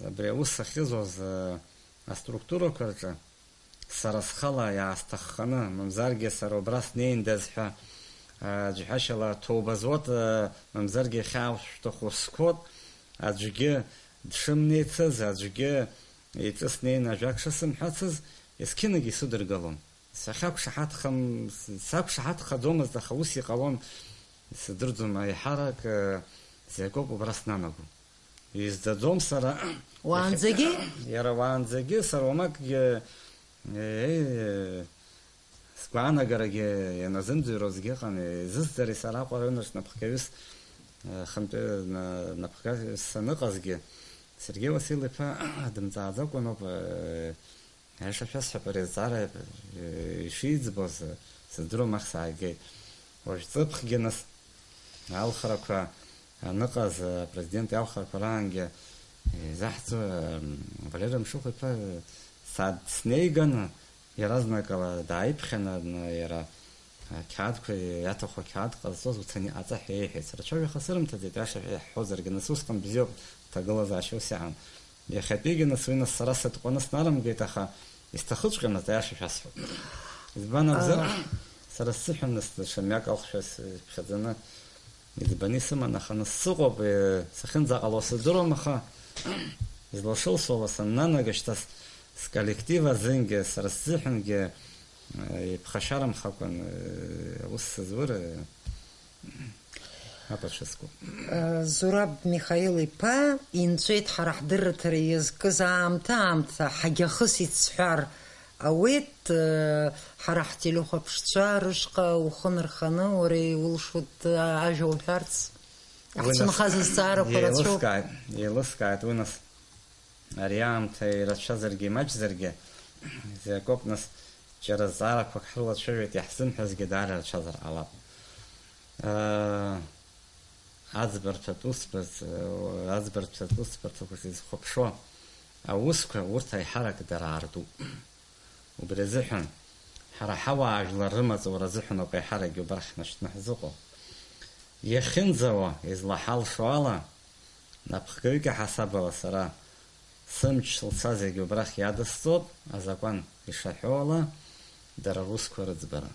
абри аус сахьызуаз аструктурақәа рҿы сара схала иаасҭахханы, мамзаргьы сара убра снеиндаз ҳәа џьҳәашьала ҭоуба-звод, мамзаргьы хьаа шәҭаху сқәот, аӡәгьы дшымнеицыз, аӡәгьы иҵыс неин ажәак шысымҳәацыз, есқьынагьы исыдыргылон. Сақәшаҳаҭхаӡомызт, аха ус иҟалон, исыдырӡом, аиҳарак зекоуп убра снанаго. Издаӡом сара. Уаанӡагьы? Иара уаанӡагьы сара уамакгьы сгәаанагарагьы ианазымӡырҩуазгьы ыҟан, изызӡари сара аҟәара ҩныш напхгаҩыс напхгаҩыс саныҟазгьы Сергей Василь-иԥа дымҵааӡакәаноуп, аиаша шәасҳәап, ари азҵаара ишиӡбоз сыздыруам, ах саагеит. Уажә ҵыԥхгьы нас алхрақәа аныҟаз апрезидент иалхрақәа раангьы изаҳҵо Валери Мшыхә-иԥа снеиганы иаразнакала дааиԥхьаны иара ақьаадқәа иаҭаху ақьаад ҟазҵоз уцаны аҵаҳәа иеиҳәеит. Сара ҽажәаха сырымҭаӡеит, аиаша иаҳҳәозаргьы, нас усҟан бзиоуп ҭагылазаашьа ус иаан. Иахьатәигьы нас уи нас сара сытҟәаны снарымгеит, аха исҭахыҵәҟьамызт, аиаша шәасҳәап. Избан акәзар, сара сзыҳәан нас шамҩак алхшәа сыԥхьаӡаны иӡбаны исыман, аха нас сыҟоуп, сахьынӡаҟало сыздыруам, аха излашылсуала саннанага шьҭа сколлектив азынгьы сара сзыҳәангьы иԥхашьарамхакәан ус сызур апаршьаску. Зураб Михаил-иԥа инҵәеит ҳара ҳдырраҭара иазкыз аамҭа ҳагьахысит сҳәар ауеит, ҳара ҳтелехәаԥшцәа рышҟа ухы нырханы уара иулшут ажәа уҳәарц? Ҳцәынхаз азҵаарақәа рацәоуп. Еилыскааит уи нас ари аамҭа ирацәазаргьы имаҷзаргьы изакоуп, нас џьара зҵаарақәак ҳрылацәажәеит, иаҳзымҳәазгьы даара рацәазар ҟалап. Аӡбарҭатә усбарҭақәа зызхәаԥшуа аусқәа урҭ аиҳарак дара аартуп. Убри азыҳәан ҳара ҳауаажәлар рымаҵура азыҳәан ауп аиҳаракгьы убра ҳнашьҭны ҳзыҟоу. Иахьынӡауа излаҳалшо ала, напхгаҩык аҳасабала сара сымч лцаз зегьы убрахь иадысҵоит, азакәан ишаҳәо ала, дара русқәа рыӡбара.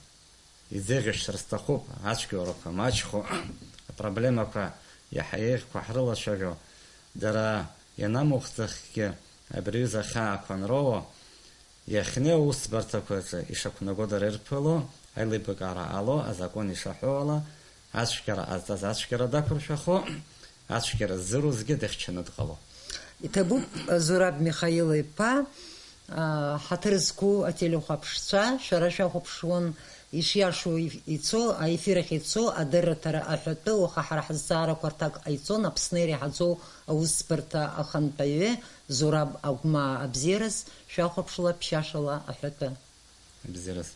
Изеиӷьашьцәар сҭахуп ацәгьоурақәа маҷхо, апроблемақәа иаҳа еиӷьқәа ҳрылацәажәо, дара ианамухӡахгьы абри аҩыза ахьаақәа анроуо, иахьнеиуа аусӡбарҭақәа рҿы ишақәнаго дара ирԥыло, аилибакаара ҟало, азакәан ишаҳәо ала, ацәгьара ҟазҵаз ацәгьара дақәыршәахо, ацәгьара ззыруазгьы дыхьчаны дҟало. Иҭабуп Зураб Михаил-иԥа ҳаҭыр зқәу ателехәаԥшцәа, шәара шәахәаԥшуан ишиашоу ицо, аефир ахь ицо адырраҭара аҳәатәы, уаха ҳара ҳазҵаарақәа рҭак ҟаиҵон, Аԥсны иреиҳаӡоу аусӡбарҭа ахантәаҩы Зураб агәма абзиараз, шәахәаԥшла ԥшьашала аҳәатәы. Абзиараз.